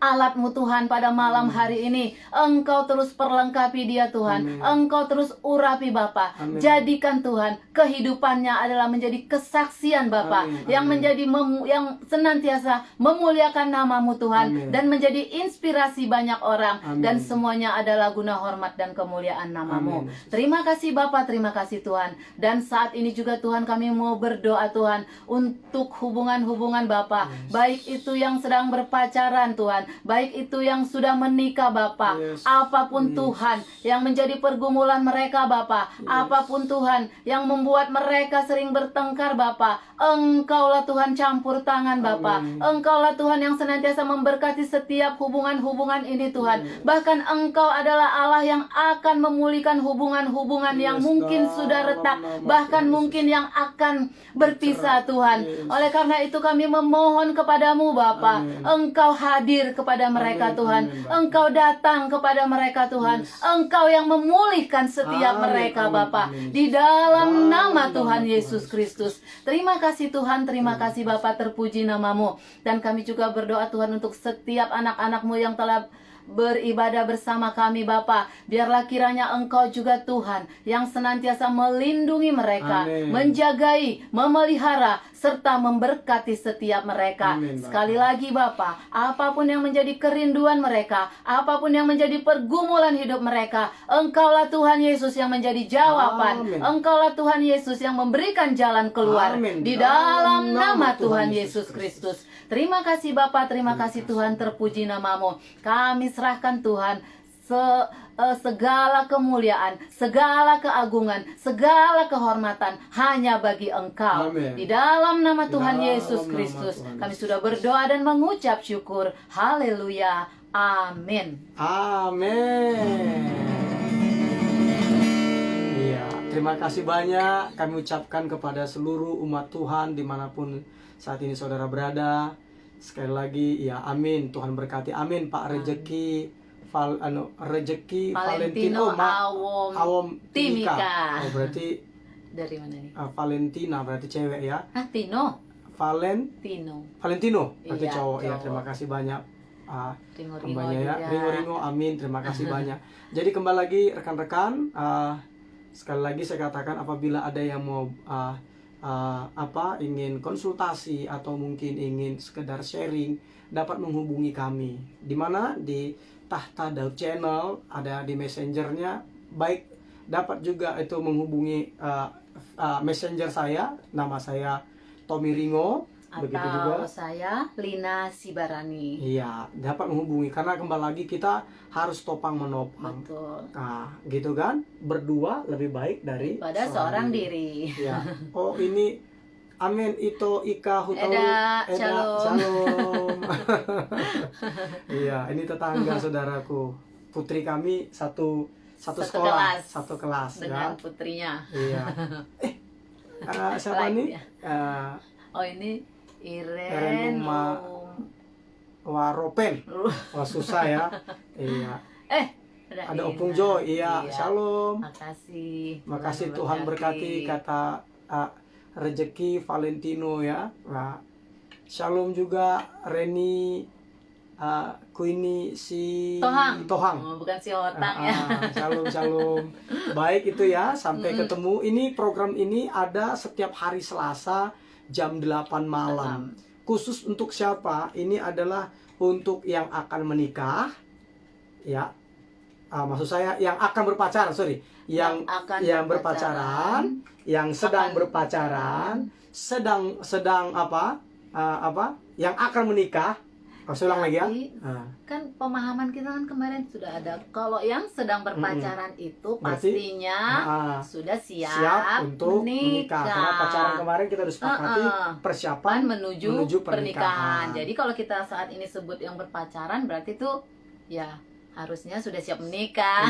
alat-Mu Tuhan pada malam hari ini. Engkau terus perlengkapi dia Tuhan. Amin. Engkau terus urapi Bapak. Amin. Jadikan Tuhan kehidupannya adalah menjadi kesaksian Bapak, Amin. yang Amin. menjadi yang senantiasa memuliakan nama-Mu Tuhan, Amin. dan menjadi inspirasi banyak orang, Amin. dan semuanya adalah guna hormat dan kemuliaan nama-Mu. Amin. Terima kasih Bapak, terima kasih Tuhan. Dan saat ini juga Tuhan kami mau berdoa Tuhan untuk hubungan-hubungan Bapak, Yes. baik itu yang sedang berpacaran Tuhan, baik itu yang sudah menikah Bapak. Yes. Apapun Yes. Tuhan yang menjadi pergumulan mereka Bapak, Yes. apapun Tuhan yang membuat mereka sering bertengkar Bapak, Engkaulah Tuhan campur tangan Bapak. Amin. Engkaulah Tuhan yang senantiasa memberkati setiap hubungan-hubungan ini Tuhan. Yes. Bahkan Engkau adalah Allah yang akan memulihkan hubungan-hubungan yang Yes, mungkin dalam sudah retak, nama bahkan Yesus. mungkin yang akan berpisah Tuhan. Yes. Oleh karena itu kami memohon kepadamu Bapa, Amin. Engkau hadir kepada mereka Amin, Tuhan. amin, Bapa. Engkau datang kepada mereka Tuhan. Yes. Engkau yang memulihkan setiap Amin, mereka amin, Bapa. amin. Di dalam Dalam nama nama Tuhan Tuhan Yesus Kristus. Terima kasih Tuhan, terima kasih Bapa, terpuji namamu. Dan kami juga berdoa Tuhan untuk setiap anak-anakmu yang telah beribadah bersama kami Bapa. Biarlah kiranya Engkau juga Tuhan yang senantiasa melindungi mereka, Amin. menjagai, memelihara, serta memberkati setiap mereka. Amin, Bapa. Sekali lagi Bapa, apapun yang menjadi kerinduan mereka, apapun yang menjadi pergumulan hidup mereka, Engkaulah Tuhan Yesus yang menjadi jawaban. Amin. Engkaulah Tuhan Yesus yang memberikan jalan keluar. Amin. Di Dalam dalam nama nama Tuhan Tuhan Yesus Yesus Kristus. Terima kasih Bapa, terima kasih Tuhan, terpuji namamu. Kami serahkan Tuhan segala kemuliaan, segala keagungan, segala kehormatan hanya bagi Engkau. Amin. Di dalam nama Di Tuhan dalam Yesus nama Kristus, Tuhan kami Yesus sudah berdoa dan mengucap syukur. Haleluya. Amin. Amin. Iya, terima kasih banyak kami ucapkan kepada seluruh umat Tuhan dimanapun saat ini saudara berada. Sekali lagi, ya amin. Tuhan berkati. Amin. Pak Rejeki Rejeki Valentino Awom Awom Timika. Oh, berarti Dari mana nih? Valentina berarti cewek ya. Tino. Valentino berarti Iya, cowok. Ya, cowok. terima kasih banyak. Ringo-ringo Hambanya ya, juga. Ringo-ringo, amin, terima kasih banyak. Jadi kembali lagi rekan-rekan, sekali lagi saya katakan apabila ada yang mau ingin konsultasi atau mungkin ingin sekedar sharing, dapat menghubungi kami. Di mana? Di Tahta Daud Channel, ada di messengernya. Baik, dapat juga itu menghubungi messenger saya, nama saya Tommy Ringo. Begitu juga. Atau saya Lina Sibarani. Iya, dapat menghubungi karena kembali lagi kita harus topang menopang. Betul. Nah, gitu kan? Berdua lebih baik Pada seorang diri. Ya. Oh, ini amin itu Ika Hutau. Eda, shalom. Shalom. Iya, ini tetangga saudaraku. Putri kami satu sekolah, kelas. satu kelas Dengan ya. putrinya. Iya. Siapa Like nih? ya. Eh, ini Iren Irenuma Waropen. Oh, susah ya. Iya. Ada Ina. Opung Joy, iya, shalom. Makasih. Makasih Tuhan berkati kata Rejeki Valentino ya. Nah, shalom juga Reni Queenie si Tohang. Tohang. Oh, bukan si Otang ya. Shalom. Baik itu ya, sampai ketemu. Ini program ini ada setiap hari Selasa jam 8 malam. Khusus untuk siapa? Ini adalah untuk yang akan menikah. Ya. maksud saya yang akan berpacaran, sorry, yang berpacaran, yang sedang berpacaran, sedang yang akan menikah. Saya ulang lagi ya. Kan pemahaman kita kan kemarin sudah ada. Kalau yang sedang berpacaran itu pastinya sudah siap untuk menikah. Karena pacaran kemarin kita sudah sepakati persiapan menuju pernikahan. Jadi kalau kita saat ini sebut yang berpacaran berarti tuh ya harusnya sudah siap menikah.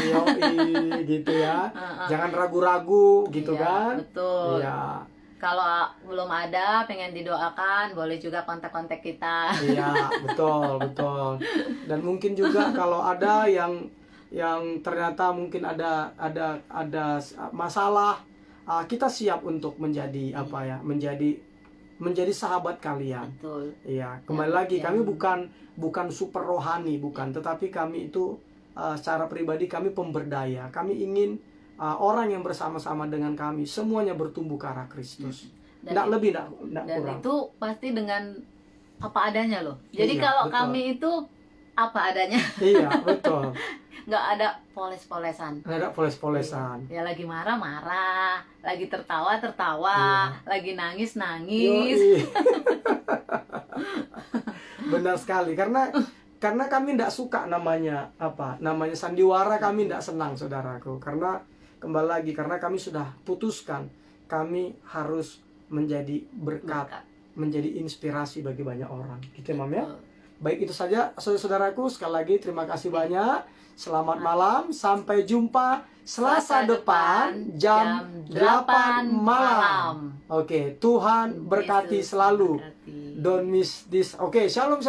Gitu ya. Jangan ragu-ragu gitu kan. Betul. Iya. Kalau belum ada, pengen didoakan, boleh juga kontak-kontak kita. Iya, betul. Dan mungkin juga kalau ada yang ternyata mungkin ada masalah, kita siap untuk menjadi menjadi sahabat kalian. Betul. Iya, kembali lagi kami bukan super rohani, bukan, tetapi kami itu secara pribadi kami pemberdaya. Kami ingin orang yang bersama-sama dengan kami semuanya bertumbuh ke arah Kristus. Tidak lebih, tidak kurang. Dan itu pasti dengan apa adanya loh. Jadi kalau betul. Kami itu apa adanya. Iya, betul. Nggak ada poles-polesan. Nggak ada poles-polesan. Ya lagi marah-marah, lagi tertawa-tertawa, lagi nangis-nangis. Benar sekali, karena kami tidak suka namanya sandiwara. Kami tidak senang, saudaraku, karena kembali lagi, karena kami sudah putuskan kami harus menjadi berkat, menjadi inspirasi bagi banyak orang, gitu Mam ya. Baik, itu saja saudaraku, sekali lagi terima kasih banyak. Selamat malam, sampai jumpa Selasa depan jam 8 malam. Oke, Tuhan berkati selalu. Don't miss this. Oke, shalom.